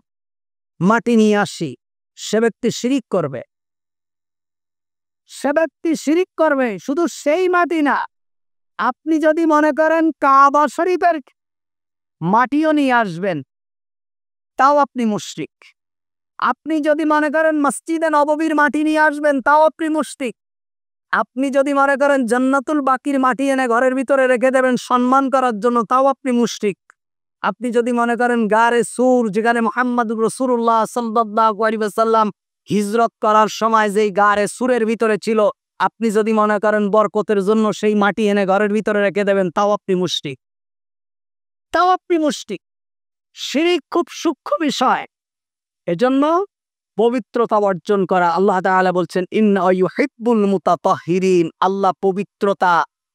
মাটি নিয়ে আসি, সে ব্যক্তি শিরিক করবে। সে ব্যক্তি শিরিক করবে। শুধু সেই মাটি না, আপনি যদি মনে করেন কাবা শরীফের মাটিও নিয়ে আসবেন তাও আপনি মুশরিক। আপনি যদি মনে করেন মসজিদে নববীর মাটি নিয়ে আসবেন তাও আপনি মুশরিক। আপনি যদি মনে করেন জান্নাতুল বাকির মাটি এনে ঘরের ভিতরে রেখে দেবেন সম্মান করার জন্য তাও আপনি মুশরিক। আপনি যদি মনে করেন গারে সুর, যেখানে মুহাম্মদুর রাসূলুল্লাহ সাল্লাল্লাহু আলাইহি ওয়াসাল্লাম হিজরত করার সময় যেই গারে সুরের ভিতরে ছিল, আপনি যদি মনে করেন বরকতের জন্য সেই মাটি এনে ঘরের ভিতরে রেখে দেবেন তাও আপনি মুশরিক। তাও আপনি মুশরিক। শিরিক খুব সূক্ষ্ম বিষয়। এজন্য পবিত্রতা অর্জন করা। আল্লাহ তাআলা বলছেন ইন্না ইউহিব্বুল মুতাতাহহিরিন, আল্লাহ পবিত্রতা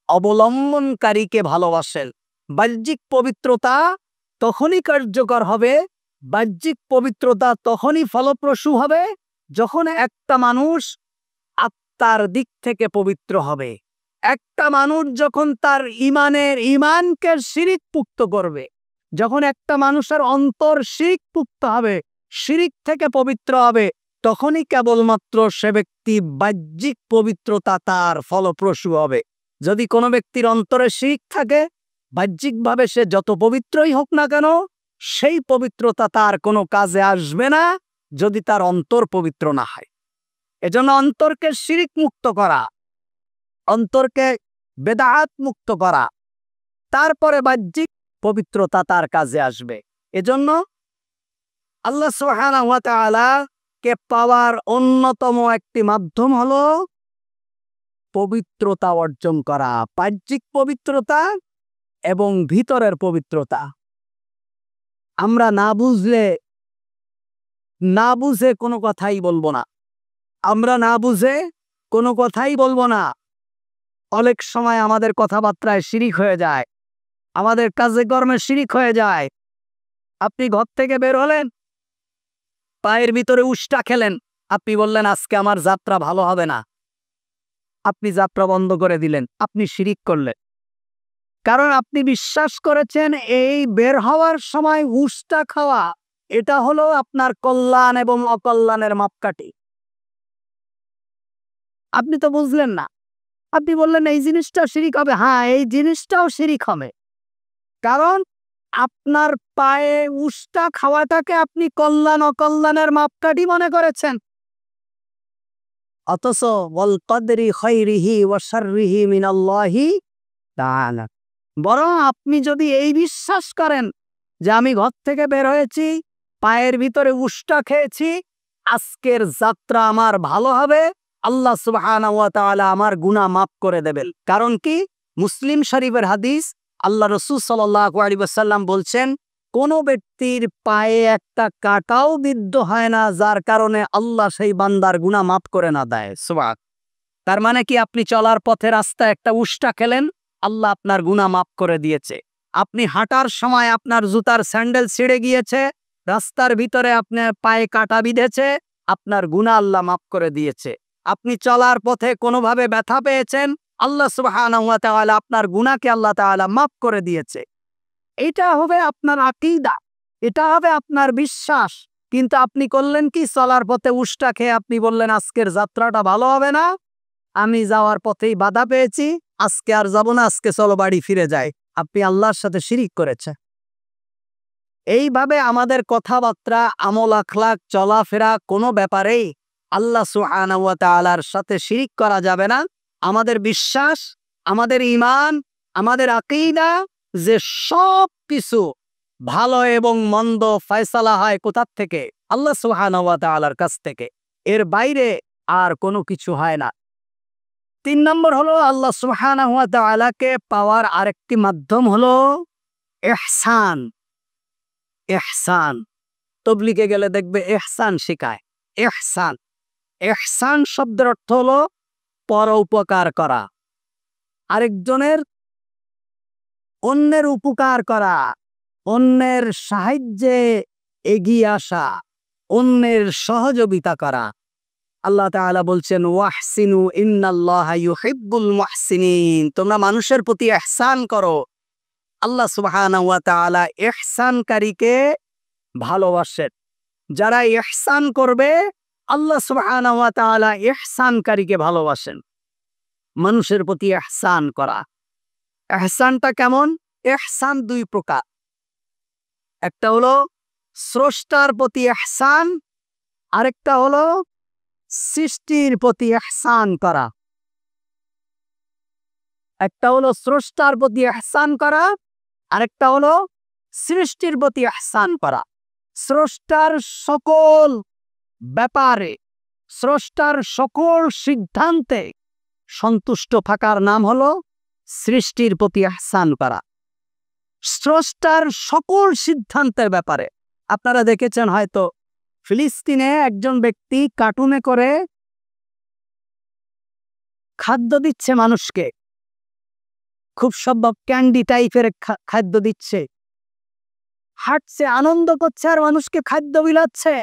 অবলম্বনকারীকে ভালোবাসেন। বাহ্যিক পবিত্রতা তখনই কার্যকর হবে, বাহ্যিক পবিত্রতা তখনই ফলপ্রসূ হবে যখন একটা মানুষ আত্মার দিক থেকে পবিত্র হবে। একটা মানুষ যখন তার ইমানকে শিরিক মুক্ত করবে, যখন একটা মানুষের অন্তর শিরিক মুক্ত হবে, শিরিক থেকে পবিত্র হবে, তখনই কেবলমাত্র সে ব্যক্তি বাহ্যিক পবিত্রতা তার ফলপ্রসূ হবে। যদি কোনো ব্যক্তির অন্তরে শিরিক থাকে, বাহ্যিকভাবে সে যত পবিত্রই হোক না কেন, সেই পবিত্রতা তার কোনো কাজে আসবে না যদি তার অন্তর পবিত্র না হয়। এজন্য অন্তরকে শিরিক মুক্ত করা, অন্তরকে বেদাত মুক্ত করা, তারপরে বাহ্যিক পবিত্রতা তার কাজে আসবে। এজন্য আল্লাহ সুবহানাহু ওয়া তাআলা কে পাওয়ার অন্যতম একটি মাধ্যম হলো পবিত্রতা অর্জন করা, বাহ্যিক পবিত্রতা এবং ভিতরের পবিত্রতা। আমরা না বুঝে কোনো কথাই বলবো না। আমরা না বুঝে কোনো কথাই বলবো না। অনেক সময় আমাদের কথাবার্তায় শিরিক হয়ে যায়, আমাদের কাজে কর্মে শিরিক হয়ে যায়। আপনি ঘর থেকে বের হলেন, পায়ের ভিতরে উষ্টা খেলেন, আপনি বললেন আজকে আমার যাত্রা ভালো হবে না, আপনি যাত্রা বন্ধ করে দিলেন, আপনি শিরিক করলেন। কারণ আপনি বিশ্বাস করেছেন এই বের হওয়ার সময় উষ্টা খাওয়া এটা হলো আপনার কল্যাণ এবং অকল্যাণের মাপকাঠি। আপনি তো বুঝলেন না, আপনি বললেন এই জিনিসটাও শিরিক হবে। হ্যাঁ, এই জিনিসটাও শিরিক হবে, কারণ আপনার পায়ে উষ্টা খাওয়াটাকে আপনি কল্যাণ অকল্যাণের মাপকাঠি মনে করেছেন। অথচ ওয়াল কদরি খাইরিহি ওয়া শাররিহি মিনাল্লাহি তাআলা, বরং আপনি যদি এই বিশ্বাস করেন যে আমি ঘর থেকে বের হয়েছি, পায়ের ভিতরে উষ্টা খেয়েছি, আজকের যাত্রা আমার ভালো হবে, আল্লাহ সুবহানাহু ওয়া তাআলা আমার গুনাহ মাফ করে দেবেন। কারণ কি? মুসলিম শরীফের হাদিস, আল্লাহ রাসূল সাল্লাল্লাহু আলাইহি ওয়াসাল্লাম বলছেন কোন ব্যক্তির পায়ে একটা কাঁটাও বিদ্ধ হয় না যার কারণে আল্লাহ সেই বান্দার গুনাহ মাফ করে না দেয়। সুবহান। তার মানে কি? আপনি চলার পথে রাস্তায় একটা উষ্টা খেলেন, আল্লাহ আপনার গুনাহ মাফ করে দিয়েছে। আপনি হাঁটার সময় আপনার জুতার স্যান্ডেল ছিঁড়ে গিয়েছে, রাস্তার ভিতরে আপনার পায়ে কাঁটা বিঁধেছে, আপনার গুনাহ আল্লাহ মাফ করে দিয়েছে। আপনি চলার পথে কোনোভাবে ব্যথা পেয়েছেন, আল্লাহ সুবহানাহু ওয়া তাআলা আপনার গুনাহকে আল্লাহ তাআলা মাফ করে দিয়েছে। এটা হবে আপনার আকীদা, এটা হবে আপনার বিশ্বাস। কিন্তু আপনি করলেন কি? চলার পথে উষ্টা খেয়ে আপনি বললেন আজকের যাত্রাটা ভালো হবে না, আমি যাওয়ার পথেই বাধা পেয়েছি, আজকে আর যাব না, আজকে চলো বাড়ি ফিরে যাই। আপনি আল্লাহর সাথে শিরিক করেছেন। এইভাবে আমাদের কথাবার্তা, আমল আখলাক, চলাফেরা কোনো ব্যাপারেই আল্লাহ সুবহানাহু ওয়া তাআলার সাথে শিরিক করা যাবে না। আমাদের বিশ্বাস, আমাদের ঈমান, আমাদের আকীদা যে সব কিছু ভালো এবং মন্দ ফয়সালা হয় কোথা থেকে? আল্লাহ সুবহানাহু ওয়া তাআলার কাছ থেকে। এর বাইরে আর কোনো কিছু হয় না। ৩ নম্বর হলো আল্লাহ সুবহানাহু ওয়া তাআলাকে পাওয়ার আরেকটি মাধ্যম হলো ইহসান। ইহসান। তাবলীগে গেলে দেখবে ইহসান শেখায়। ইহসান। ইহসান শব্দের অর্থ হলো পরোপকার করা। আরেকজনের অন্যের উপকার করা, অন্যের সাহায্যে এগিয়ে আসা, অন্যের সহযোগিতা করা। আল্লাহ তাআলা বলছেন ওয়াহসিনু ইন্নাল্লাহা ইউহিব্বুল মুহসিনিন। তোমরা মানুষের প্রতি ইহসান করো। আল্লাহ সুবহানাহু ওয়া তাআলা ইহসানকারীকে ভালোবাসেন। যারা ইহসান করবে আল্লাহ সুবহানাহু ওয়া তাআলা ইহসানকারীকে ভালোবাসেন। মানুষের প্রতি ইহসান করা। ইহসানটা কেমন? ইহসান ২ প্রকার। একটা হলো স্রষ্টার প্রতি ইহসান, আরেকটা হলো সৃষ্টির প্রতি ইহসান করা। একটা হলো স্রষ্টার প্রতি ইহসান করা, আরেকটা হলো সৃষ্টির প্রতি ইহসান করা। স্রষ্টার সকল ব্যাপারে, স্রষ্টার সকল সিদ্ধান্তে সন্তুষ্ট থাকার নাম হলো সৃষ্টির প্রতি ইহসান করা। স্রষ্টার সকল সিদ্ধান্তের ব্যাপারে আপনারা দেখেছেন হয়তো ফিলিস্তিনে একজন ব্যক্তি কার্টুনে করে খাদ্য দিচ্ছে মানুষকে, খুব সম্ভব ক্যান্ডি টাইপের খাদ্য দিচ্ছে, হাঁটছে, আনন্দ করছে আর মানুষকে খাদ্য বিলাচ্ছে।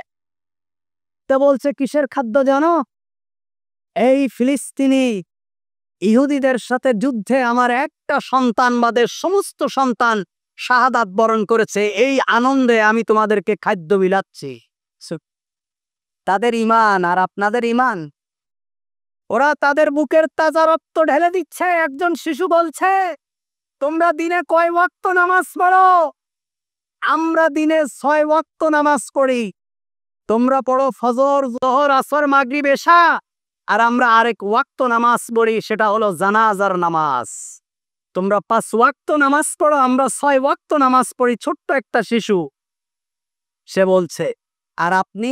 তা বলছে কিসের খাদ্য জানো? এই ফিলিস্তিনি ইহুদিদের সাথে যুদ্ধে আমার একটা সন্তান বাদে সমস্ত সন্তান শাহাদাত বরণ করেছে, এই আনন্দে আমি তোমাদেরকে খাদ্য বিলাচ্ছি। তাদের ঈমান আর আপনাদের ঈমান। ওরা তাদের বুকের তাজা রক্ত ঢেলে দিচ্ছে। একজন শিশু বলছে তোমরা দিনে কয় ওয়াক্ত নামাজ পড়ো? আমরা দিনে ৬ ওয়াক্ত নামাজ পড়ি। তোমরা পড়ো ফজর, যোহর, আসর, মাগরিব, এশা, আর আমরা আরেক ওয়াক্ত নামাজ পড়ি, সেটা হলো জানাজার নামাজ। তোমরা ৫ ওয়াক্ত নামাজ পড়ো, আমরা ৬ ওয়াক্ত নামাজ পড়ি। ছোট্ট একটা শিশু সে বলছে। আর আপনি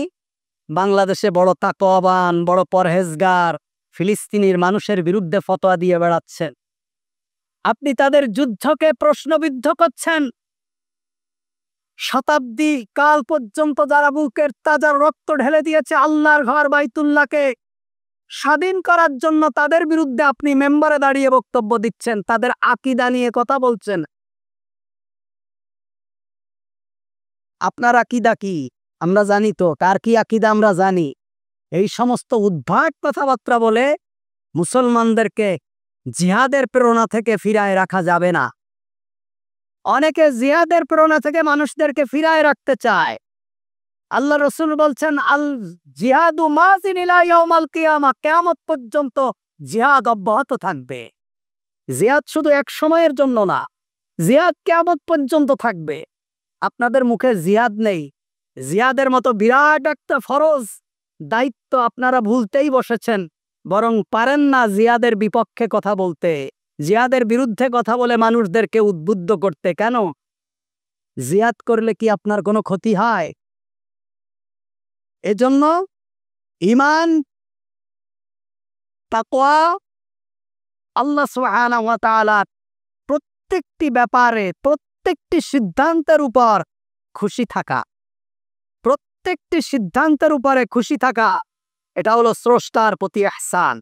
বাংলাদেশে বড় তাকওয়াবান, বড় পরহেজগার ফিলিস্তিনির মানুষের বিরুদ্ধে ফতোয়া দিয়ে বেড়াচ্ছেন। আপনি তাদের যুদ্ধকে প্রশ্নবিদ্ধ করছেন। শতাব্দী কাল পর্যন্ত যারা বুকের তাজা রক্ত ঢেলে দিয়েছে আল্লাহর ঘর বাইতুল্লাহকে স্বাধীন করার জন্য, তাদের বিরুদ্ধে আপনি মেম্বারে দাঁড়িয়ে বক্তব্য দিচ্ছেন, তাদের আকীদা নিয়ে কথা বলছেন। আপনার আকীদা কি আমরা জানি তো, কার কি আকীদা আমরা জানি। এই সমস্ত উদ্ভট কথাবার্তা বলে মুসলমানদেরকে জিহাদের প্রেরণা থেকে ফিরায় রাখা যাবে না। অনেকে জিহাদের প্রেরণা থেকে মানুষদেরকে ফিরায় রাখতে চায়। আল্লাহ রসুল বলছেন আল জিহাদু মাযিন ইলা ইয়াউমাল কিয়ামা, কিয়ামত পর্যন্ত জিহাদ অব্যাহত থাকবে। জিহাদ শুধু এক সময়ের জন্য না, জিহাদ কিয়ামত পর্যন্ত থাকবে। আপনাদের মুখে জিহাদ নেই। জিহাদের মতো বিরাট একটা ফরজ দায়িত্ব আপনারা ভুলতেই বসেছেন, বরং পারেন না জিহাদের বিপক্ষে কথা বলতে, জিহাদের বিরুদ্ধে কথা বলে মানুষদেরকে উদ্বুদ্ধ করতে। কেন? জিহাদ করলে কি আপনার কোনো ক্ষতি হয়? এজন্য ঈমান, তাকওয়া, আল্লাহ সুবহানাহু ওয়া তাআলা প্রত্যেকটি ব্যাপারে, প্রত্যেকটি সিদ্ধান্তের উপর খুশি থাকা, প্রত্যেকটি সিদ্ধান্তের উপরে খুশি থাকা, এটা হলো স্রষ্টার প্রতি ইহসান।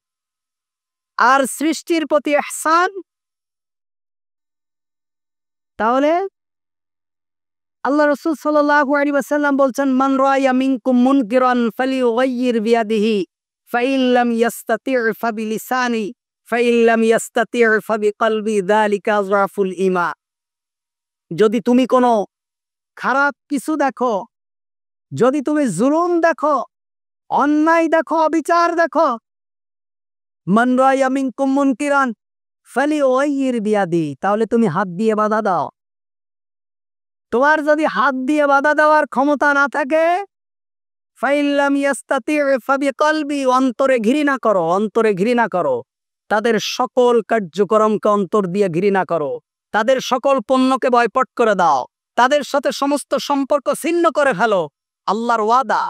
আর সৃষ্টির প্রতি ইহসান, তাহলে আল্লাহ রাসূল সাল্লাল্লাহু আলাইহি ওয়াসাল্লাম বলছেন মান রাআয়া মিনকুম মুনকিরান ফালিয়ুগাইয়ির বিয়াদিহি ফাইন লাম ইস্তাতি' ফাবিলিসানি ফাইন লাম ইস্তাতি' ফাবিকলবি যালিকা আযরাফুল ঈমান। যদি তুমি কোনো খারাপ কিছু দেখো, যদি তুমি জুলুম দেখো, অন্যায় দেখো, অবিচার দেখো, মান রাআয়া মিনকুম মুনকিরান, ফালিউগাইয়ির বিয়াদি, তাহলে তুমি হাত দিয়ে বাধা দাও। তোমার যদি হাত দিয়ে বাধা দেওয়ার ক্ষমতা না থাকে, ফাইল্লাম ইয়াস্তাতি ফাবিকলবি, অন্তরে ঘৃণা করো, অন্তরে ঘৃণা করো। তাদের সকল কার্যক্রমকে অন্তর দিয়ে ঘৃণা করো, তাদের সকল পণ্যকে বয়কট করে দাও, তাদের সাথে সমস্ত সম্পর্ক ছিন্ন করে ফেলো। আল্লাহর ওয়াদা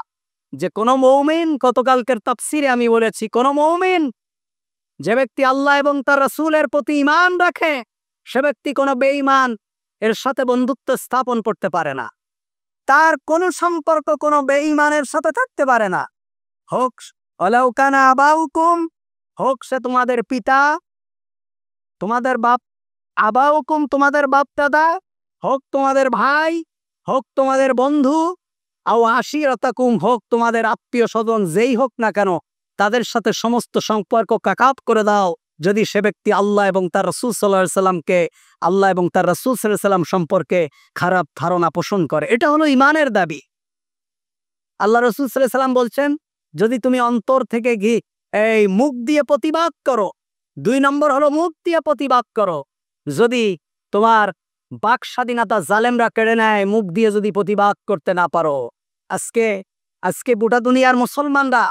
যে কোন মুমিন, গতকালকের তাফসিরে আমি বলেছি, কোন মুমিন, যে ব্যক্তি আল্লাহ এবং তার রাসূলের প্রতি ঈমান রাখে, সে ব্যক্তি কোন বেঈমান এর সাথে বন্ধুত্ব স্থাপন করতে পারে না। তার কোন সম্পর্ক কোন বেঈমানের সাথে থাকতে পারে না। হোক ওয়ালাউ কানা আবাউকুম, হোক সে তোমাদের পিতা, তোমাদের বাপ, আবাউকুম তোমাদের বাপ দাদা, হোক তোমাদের ভাই, হোক তোমাদের বন্ধু, আও আশিরাতাকুম, হোক তোমাদের আত্মীয় স্বজন, যেই হোক না কেন, তাদের সাথে সমস্ত সম্পর্ক কাকাপ করে দাও, যদি সে ব্যক্তি আল্লাহ এবং তার রাসূল সাল্লাল্লাহু আলাইহি সাল্লামকে, আল্লাহ এবং তার রাসূল সাল্লাল্লাহু আলাইহি সাল্লাম সম্পর্কে খারাপ ধারণা পোষণ করে। এটা হলো ঈমানের দাবি। আল্লাহ রাসূল সাল্লাল্লাহু আলাইহি সাল্লাম বলছেন, যদি তুমি অন্তর থেকে মুখ দিয়ে প্রতিবাদ করো, 2 নম্বর হলো মুখ দিয়ে প্রতিবাদ করো। যদি তোমার বাক স্বাধীনতা জালেমরা কেড়ে নেয়, মুখ দিয়ে যদি প্রতিবাদ করতে না পারো, আজকে গোটা দুনিয়ার মুসলমানরা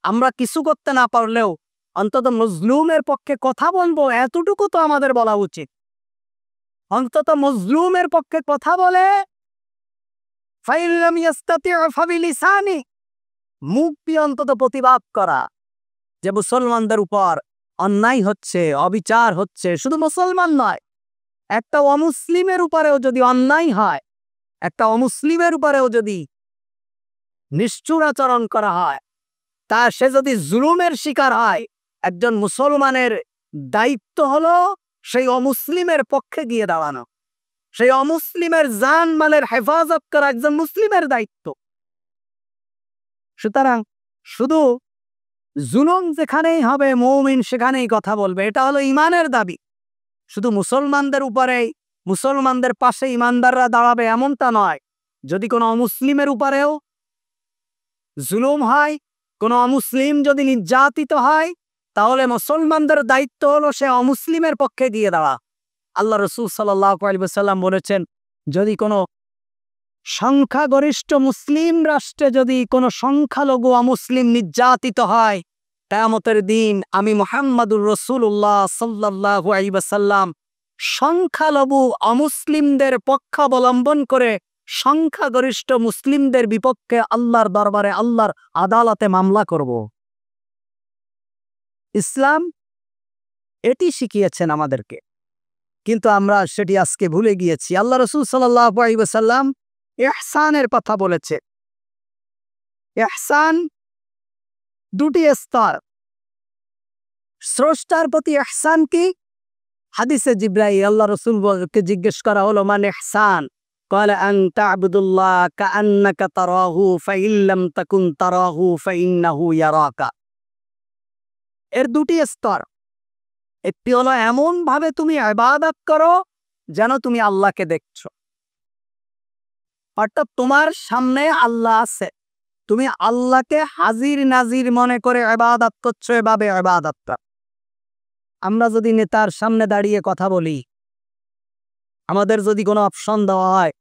আমরা কিছু করতে না পারলেও অন্তত মজলুমের পক্ষে কথা বলবো, এতটুকু তো আমাদের বলা উচিত। অন্তত মজলুমের পক্ষে কথা বলে, ফাইল্লাম ইয়াস্তাতি ফাবিলিসানি, মুখ দিয়ে অন্তত প্রতিবাদ করা যে মুসলমানদের উপর অন্যায় হচ্ছে, অবিচার হচ্ছে। শুধু মুসলমান নয়, একটা অমুসলিমের উপরেও যদি অন্যায় হয়, একটা অমুসলিমের উপরেও যদি নিষ্ঠুর আচরণ করা হয়, তা সে যদি জুলুমের শিকার হয়, একজন মুসলমানের দায়িত্ব হলো সেই অমুসলিমের পক্ষে গিয়ে দাঁড়ানো, সেই অমুসলিমের জান মালের হেফাজত করা একজন মুসলিমের দায়িত্ব। সুতরাং শুধু জুলুম যেখানেই হবে, মুমিন সেখানেই কথা বলবে, এটা হলো ঈমানের দাবি। শুধু মুসলমানদের উপরেই, মুসলমানদের পাশে ঈমানদাররা দাঁড়াবে এমনটা নয়। যদি কোনো অমুসলিমের উপরেও জুলুম হয়, কোনো অমুসলিম যদি নির্যাতিত হয়, তাহলে মুসলমানদের দায়িত্ব হলো সে অমুসলিমের পক্ষে গিয়ে দাঁড়া। আল্লাহ রাসূল সাল্লাল্লাহু আলাইহি ওয়াসাল্লাম বলেছেন, যদি কোনো সংখ্যাগরিষ্ঠ মুসলিম রাষ্ট্রে যদি কোনো সংখ্যালঘু অমুসলিম নির্যাতিত হয়, কিয়ামতের দিন আমি মুহাম্মাদুর রাসূলুল্লাহ সাল্লাল্লাহু আলাইহি ওয়াসাল্লাম সংখ্যালঘু অমুসলিমদের পক্ষাবলম্বন করে সংখ্যাগরিষ্ঠ মুসলিমদের বিপক্ষে আল্লাহর দরবারে, আল্লাহর আদালতে মামলা করব। ইসলাম এটি শিখিয়েছেন আমাদেরকে, কিন্তু আমরা সেটি আজকে ভুলে গিয়েছি। আল্লাহ রাসূল সাল্লাল্লাহু আলাইহি ওয়াসাল্লাম ইহসানের কথা বলেছে। ইহসান 2টি স্তর। স্রষ্টার প্রতি ইহসান কি? হাদিসে জিবরাইল আল্লাহ রাসূলকে জিজ্ঞেস করা হলো, মান ইহসান? قال أن تعبد الله كأنك تراه فإن لم تكن تراه فإنه يراك। এর 2টি স্তর। একটি হলো এমন ভাবে তুমি ইবাদত করো যেন তুমি আল্লাহকে দেখছো, অর্থাৎ তোমার সামনে আল্লাহ আছে, তুমি আল্লাহকে হাজির নাজির মনে করে ইবাদত করছো, এভাবে ইবাদত কর। আমরা যদি নেতার সামনে দাঁড়িয়ে কথা বলি, আমাদের যদি কোনো অপশন দেওয়া হয়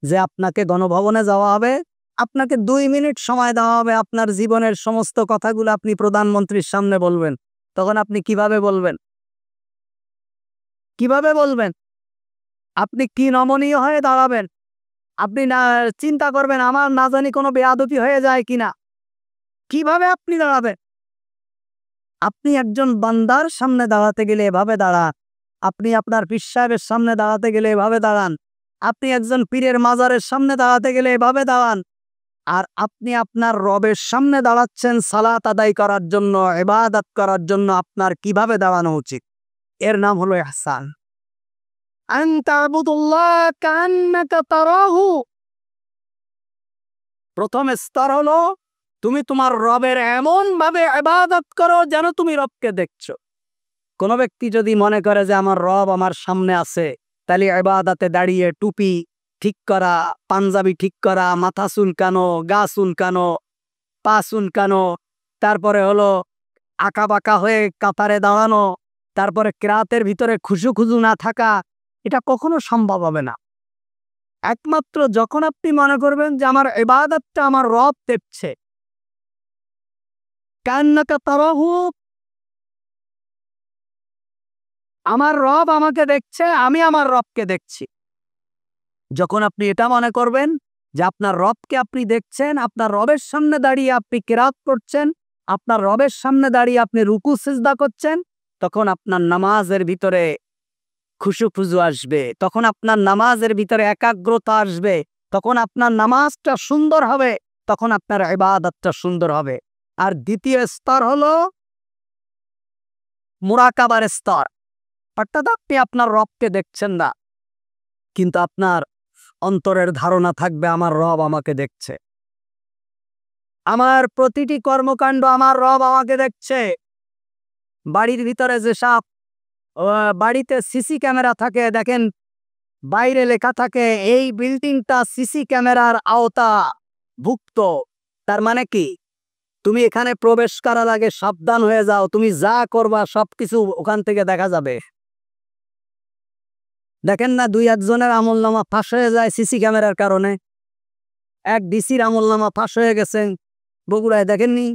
যে আপনাকে গণভবনে যাওয়া হবে, আপনাকে 2 মিনিট সময় দেওয়া হবে, আপনার জীবনের সমস্ত কথাগুলো আপনি প্রধানমন্ত্রীর সামনে বলবেন, তখন আপনি কিভাবে বলবেন? কিভাবে বলবেন? আপনি কি নমনীয় হয়ে দাঁড়াবেন? আপনি না চিন্তা করবেন আমার না জানি কোনো বেয়াদবি হয়ে যায় কিনা। কিভাবে আপনি দাঁড়াবেন? আপনি একজন বান্দার সামনে দাঁড়াতে গেলে এভাবে দাঁড়ান, আপনি আপনার পীর সাহেবের সামনে দাঁড়াতে গেলে এভাবে দাঁড়ান, আপনি একজন পীরের মাজারের সামনে দাঁড়াতে গেলে এভাবে দাঁড়ান। আর আপনি আপনার রবের সামনে দাঁড়াচ্ছেন সালাত আদায় করার জন্য, ইবাদত করার জন্য, আপনার কিভাবে দাঁড়ানো উচিত? এর নাম হলো ইহসান। আন তা'বুদুল্লাহ কান্নাকা তারাহু। প্রথম স্তর হলো তুমি তোমার রবের এমন ভাবে ইবাদত করো যেন তুমি রবকে দেখছো। কোন ব্যক্তি যদি মনে করে যে আমার রব আমার সামনে আছে, তাহলে ইবাদতে দাঁড়িয়ে টুপি ঠিক করা, পাঞ্জাবি ঠিক করা, মাথা চুলকানো, গা চুলকানো, পা চুলকানো, তারপরে হলো আঁকা বাঁকা হয়ে কাতারে দাঁড়ানো, তারপরে কিরাতের ভিতরে খুশু না থাকা, এটা কখনো সম্ভব হবে না। একমাত্র যখন আপনি মনে করবেন যে আমার ইবাদতটা আমার রব দেখছে, কান্নাকা তারাহু, আমার রব আমাকে দেখছে, আমি আমার রবকে দেখছি। যখন আপনি এটা মনে করবেন যে আপনার রবকে আপনি দেখছেন, আপনার রবের সামনে দাঁড়িয়ে আপনি কিরাত করছেন, আপনার রবের সামনে দাঁড়িয়ে আপনি রুকু সিজদা করছেন, তখন আপনার নামাজের ভিতরে খুশু আসবে, তখন আপনার নামাজের ভিতরে একাগ্রতা আসবে, তখন আপনার নামাজটা সুন্দর হবে, তখন আপনার ইবাদতটা সুন্দর হবে। আর দ্বিতীয় স্তর হলো মুরাকাবার স্তর, অর্থাৎ আপনি আপনার রবকে দেখছেন না, কিন্তু আপনার অন্তরের ধারণা থাকবে আমার রব আমাকে দেখছে, আমার প্রতিটি কর্মকাণ্ড আমার রব আমাকে দেখছে। বাড়ির ভিতরে যেসব বাড়িতে সিসি ক্যামেরা থাকে, দেখেন বাইরে লেখা থাকে এই বিল্ডিংটা সিসি ক্যামেরার আওতা ভুক্ত। তার মানে কি, তুমি এখানে প্রবেশ করার আগে সাবধান হয়ে যাও, তুমি যা করবা সবকিছু ওখান থেকে দেখা যাবে। দেখেন না, 2-1 জনের আমলনামা ফাঁস হয়ে যায় সিসি ক্যামেরার কারণে। এক ডিসির আমলনামা ফাঁস হয়ে গেছে বগুড়ায়, দেখেননি?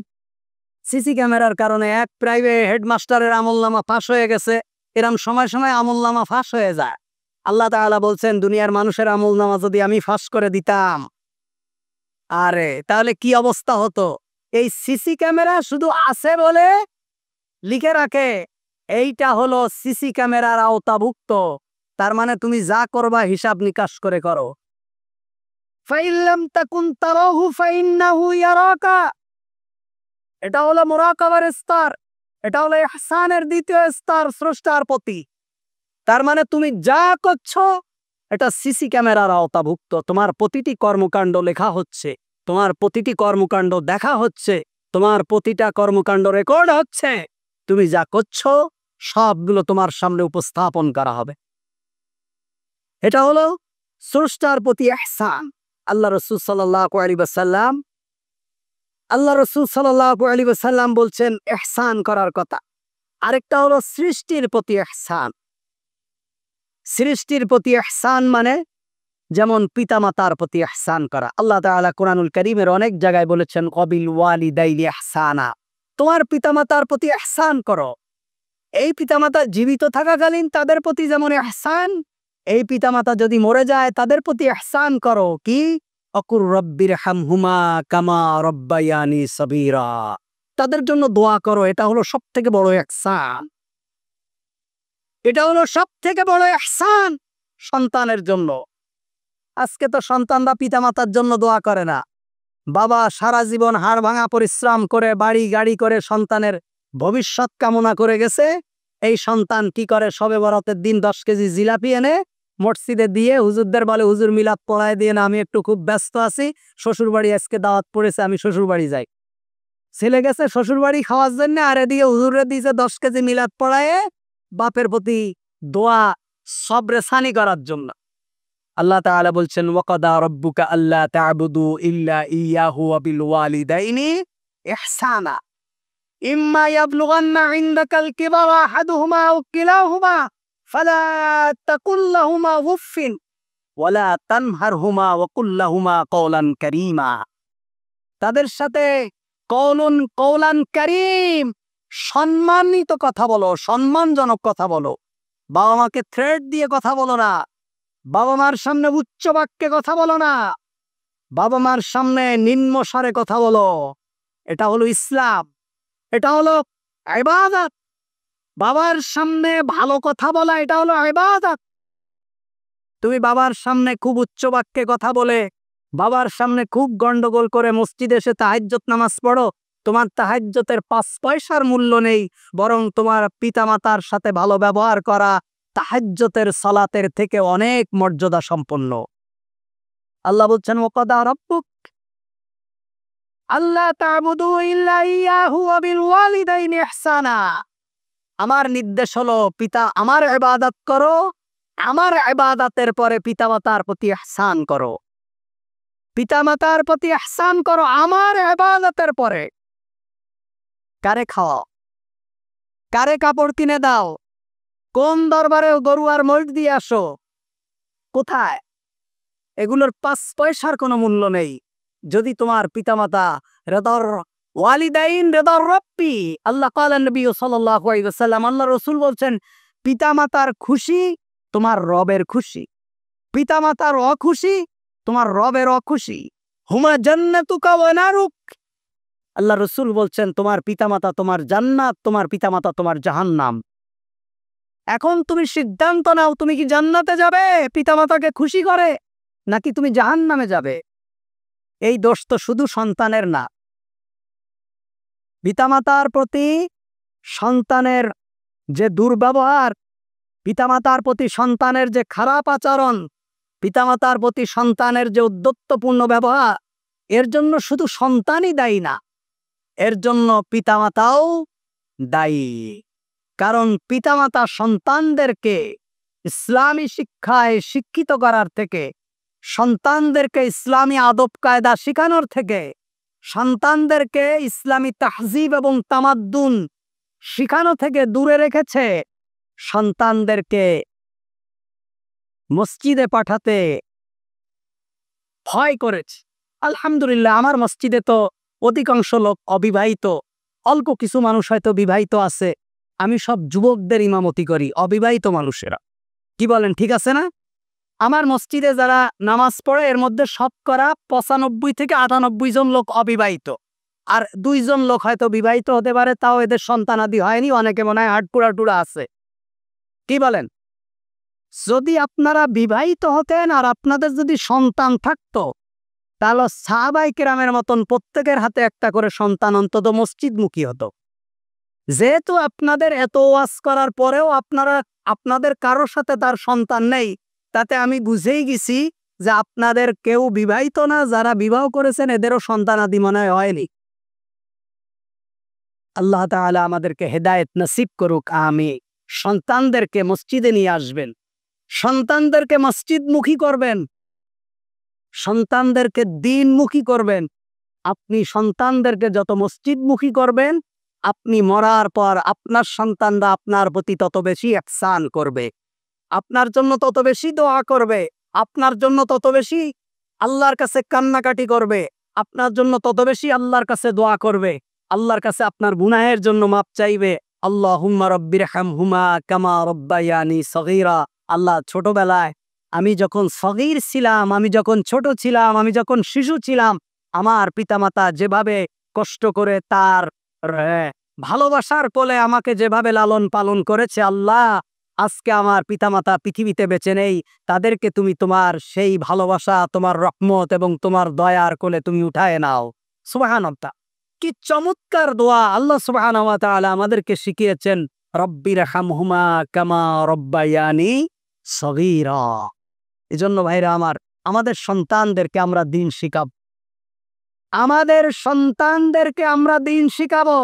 সিসি ক্যামেরার কারণে। এক প্রাইভেট হেডমাস্টারের আমলনামা ফাঁস হয়ে গেছে। এরম সময় সময় আমলনামা ফাঁস হয়ে যায়। আল্লাহ তাআলা বলছেন, দুনিয়ার মানুষের আমলনামা যদি আমি ফাঁস করে দিতাম, আরে তাহলে কি অবস্থা হতো। এই সিসি ক্যামেরা শুধু আছে বলে লিখে রাখে এইটা হলো সিসি ক্যামেরার আওতাভুক্ত, তার মানে তুমি যা করবা হিসাব নিকাশ করে করো। ফাইল্লাম তাকুন তারাহু ফাইন্নাহু ইয়ারাকা, এটা হলো মুরাকাবার স্তর, এটা হলো ইহসানের দ্বিতীয় স্তর স্রষ্টার প্রতি। তার মানে তুমি যা করছো এটা সিসি ক্যামেরার আওতাভুক্ত, তোমার প্রতিটি কর্মকাণ্ড লেখা হচ্ছে, তোমার প্রতিটি কর্মকাণ্ড দেখা হচ্ছে, তোমার প্রতিটা কর্মকাণ্ড রেকর্ড হচ্ছে। তুমি যা করছো সবগুলো তোমার সামনে উপস্থাপন করা হবে। এটা হলো স্রষ্টার প্রতি ইহসান। আল্লাহ রাসূল সাল্লাল্লাহু আলাইহি ওয়াসাল্লাম বলছেন ইহসান করার কথা। আরেকটা হলো সৃষ্টির প্রতি ইহসান। সৃষ্টির প্রতি ইহসান মানে যেমন পিতামাতার প্রতি ইহসান করা। আল্লাহ তাআলা কুরআনুল কারীমের অনেক জায়গায় বলেছেন ক্বাবিল ওয়ালিদাইনি ইহসানা, তোমার পিতামাতার প্রতি ইহসান করো। এই পিতামাতা জীবিত থাকাকালীন তাদের প্রতি যেমন ইহসান, এই পিতামাতা যদি মরে যায় তাদের প্রতি ইহসান করো। কি? অকুর রব্বিরহামহুমা কামা রব্বায়ানি সগীরা, তাদের জন্য দোয়া করো। এটা হলো সবথেকে বড় ইহসান। এটা হলো সবথেকে বড় ইহসান সন্তানের জন্য। আজকে তো সন্তানরা পিতামাতার জন্য দোয়া করে না। বাবা সারা জীবন হাড় ভাঙা পরিশ্রম করে বাড়ি গাড়ি করে সন্তানের ভবিষ্যৎ কামনা করে গেছে। এই সন্তান কি করে, শবে বরাতের দিন 10 কেজি জিলাপি এনে মসজিদে দিয়ে হুজুরদের বলে, হুজুর মিলাদ পড়ায় দিয়ে না, আমি একটু খুব ব্যস্ত আছি, শ্বশুর বাড়ি আজকে দাওয়াত পড়েছে, আমি শ্বশুর বাড়ি যাই। ছেলে গেছে শ্বশুর বাড়ি খাওয়ার জন্য, আর এদিকে হুজুরে দিয়েছে 10 কেজি মিলাদ পড়ায় বাপের প্রতি দোয়া সবরে সানি করার জন্য। আল্লাহ তাআলা বলছেন ওয়াকাদা রাব্বুকা আল্লা তা'বুদু ইল্লা ইয়াহু ওয়া বিল ওয়ালিদাইনি ইহসানা ইম্মা ইয়াবলুগান্না ইনদাকাল কিবারা আহাদুহুমা আও কিলাহুমা ফালা তাকুল লাহুমা উফফিন ওয়ালা তানহারহুমা ওয়া কুল লাহুমা কওলান কারীমা, তাদের সাথে কওলান কারীম, সম্মানিত কথা বলো, সম্মানজনক কথা বলো। বাবা মাকে থ্রেট দিয়ে কথা বলো না, বাবা মার সামনে উচ্চ বাক্যে কথা বলো না, বাবা মার সামনে নিম্ন স্বরে কথা বলো। এটা হলো ইসলাম, এটা হলো ইবাদত। বাবার সামনে ভালো কথা বলা এটা হলো ইবাদত। তুমি বাবার সামনে খুব উচ্চ বাক্যে কথা বলে, বাবার সামনে খুব গন্ডগোল করে মসজিদে এসে তাহাজ্জুদ নামাজ পড়ো, তোমার তাহাজ্জুদের 5 পয়সার মূল্য নেই, বরং তোমার পিতামাতার সাথে ভালো ব্যবহার করা তাহাজ্জুদের সালাতের থেকে অনেক মর্যাদা সম্পন্ন। আল্লাহ বলছেন ওয়াকাদা রাব্বুক আল্লা তা'বুদু ইল্লা ইয়াহু ওয়া বিল ওয়ালিদাইনি ইহসানা, আমার নির্দেশ হলো আমার ইবাদত করো, আমার ইবাদতের পরে পিতামাতার প্রতি ইহসান করো। পিতামাতার প্রতি ইহসান করো আমার ইবাদতের পরে। কারে খাওয়াও, কারে কাপড় কিনে দাও, কোন দরবারে গরু আর মহিষ দিয়ে আসো? কোথায়? এগুলোর 5 পয়সার কোনো মূল্য নেই যদি তোমার পিতামাতা রেদর ওয়ালিদাইন রেদর রব্বি, আল্লাহ ক্বালা নবী সাল্লাল্লাহু আলাইহি ওয়াসাল্লাম, আল্লাহ রাসূল বলছেন পিতামাতার খুশি তোমার রবের খুশি, পিতামাতার অখুশি তোমার রবের অখুশি। হুমা জান্নাতুকা ওয়া নারুক, আল্লাহ রাসূল বলছেন তোমার পিতামাতা তোমার জান্নাত, তোমার পিতামাতা তোমার জাহান্নাম। এখন তুমি সিদ্ধান্ত নাও, তুমি কি জান্নাতে যাবে পিতামাতাকে খুশি করে, নাকি তুমি জাহান্নামে যাবে? এই দোষ তো শুধু সন্তানের না, পিতামাতার প্রতি সন্তানের যে দুর্ব্যবহার, পিতামাতার প্রতি সন্তানের যে খারাপ আচরণ, পিতামাতার প্রতি সন্তানের যে উদ্ধত্যপূর্ণ ব্যবহার, এর জন্য শুধু সন্তানই দায়ী না, এর জন্য পিতামাতাও দায়ী। কারণ পিতামাতা সন্তানদেরকে ইসলামী শিক্ষায় শিক্ষিত করার থেকে, সন্তানদেরকে ইসলামী আদব কায়দা শেখানোর থেকে, সন্তানদেরকে ইসলামী তাহজিব এবং তামাদ্দুন শিখানো থেকে দূরে রেখেছে, সন্তানদেরকে মসজিদে পাঠাতে ভয় করেছে। আলহামদুলিল্লাহ, আমার মসজিদে তো অধিকাংশ লোক অবিবাহিত, অল্প কিছু মানুষ হয়তো বিবাহিত আছে। আমি সব যুবকদের ইমামতি করি, অবিবাহিত মানুষেরা। কি বলেন, ঠিক আছে না? আমার মসজিদে যারা নামাজ পড়ে এর মধ্যে শতকরা 95 থেকে 98 জন লোক অবিবাহিত, আর 2 জন লোক হয়তো বিবাহিত হতে পারে, তাও এদের সন্তানাদি হয়নি, অনেকে মনে হয় হাটপুরা টুরা আছে। কি বলেন? যদি আপনারা বিবাহিত হতেন আর আপনাদের যদি সন্তান থাকতো, তাহলে সাহাবায়ে কেরামের মতন প্রত্যেকের হাতে একটা করে সন্তান অন্তত মসজিদমুখী হতো। যেহেতু আপনাদের এত ওয়াজ করার পরেও আপনাদের কারোর সাথে তার সন্তান নেই, তাতে আমি বুঝেই গেছি যে আপনাদের কেউ বিবাহিত না, যারা বিবাহ করেছেন এদেরও সন্তানাদি মনে হয়নি। আল্লাহ তাআলা আমাদেরকে হেদায়েত নসিব করুক, আমিন। সন্তানদেরকে মসজিদে নিয়ে আসবেন, সন্তানদেরকে মসজিদমুখী করবেন, সন্তানদেরকে দ্বীনমুখী করবেন। আপনি সন্তানদেরকে যত মসজিদমুখী করবেন, আপনি মরার পর আপনার সন্তানরা আপনার প্রতি তত বেশি ইহসান করবে, আপনার জন্য তত বেশি দোয়া করবে, আপনার জন্য তত বেশি আল্লাহর কাছে কান্নাকাটি করবে, আপনার জন্য তত বেশি আল্লাহর কাছে দোয়া করবে, আল্লাহর কাছে আপনার গুনাহের জন্য মাপ চাইবে। আল্লাহুম্মা রাব্বিরহামহুমা কামা রাব্বায়ানি সগীরা। আল্লাহ, ছোটবেলায় আমি যখন সগীর ছিলাম, আমি যখন ছোট ছিলাম, আমি যখন শিশু ছিলাম, আমার পিতামাতা যেভাবে কষ্ট করে তার ভালোবাসার কোলে আমাকে যেভাবে লালন পালন করেছে, আল্লাহ আজকে আমার পিতামাতা পৃথিবীতে বেঁচে নেই, তাদেরকে তুমি তোমার সেই ভালোবাসা, তোমার রহমত এবং তোমার দয়ার কোলে তুমি উঠায় নাও। সুবহানাল্লাহ, কি চমৎকার দোয়া আল্লাহ সুবহানাহু ওয়া তাআলা আমাদেরকে শিখিয়েছেন। রব্বিরহামহুমা কামা রব্বায়ানি সগীরা। এজন্য ভাইরা আমার, আমাদের সন্তানদেরকে আমরা দ্বীন শিখাব, আমাদের সন্তানদেরকে আমরা দ্বীন শিখাবো,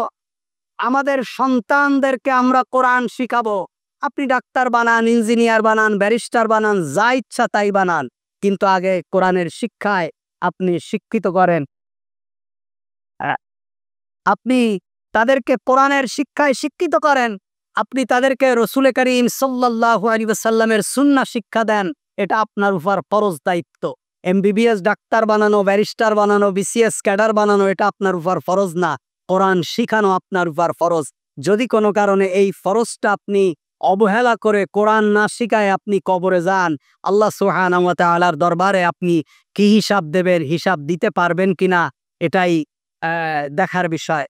আমাদের সন্তানদেরকে আমরা কোরআন শিখাবো। আপনি ডাক্তার বানান, ইঞ্জিনিয়ার বানান, ব্যারিস্টার বানান, যা ইচ্ছা তাই বানান, কিন্তু আগে কোরআনের শিক্ষায় আপনি শিক্ষিত করেন। আপনি তাদেরকে কোরআনের শিক্ষায় শিক্ষিত করেন, আপনি তাদেরকে রাসূল করিম সাল্লাল্লাহু আলাইহি ওয়াসাল্লামের সুন্নাহ শিক্ষা দেন। এটা আপনার উপর ফরজ দায়িত্ব। এমবিবিএস ডাক্তার বানানো, ব্যারিস্টার বানানো, বিসিএস ক্যাডার বানানো এটা আপনার উপর ফরজ না, কোরআন শিখানো আপনার উপর ফরজ। যদি কোনো কারণে এই ফরজটা আপনি অবহেলা করে কোরআন না শিখায় আপনি কবরে যান, আল্লাহ সুবহানাহু ওয়া তাআলার দরবারে আপনি কি হিসাব দেবেন, হিসাব দিতে পারবেন কিনা, এটাই দেখার বিষয়।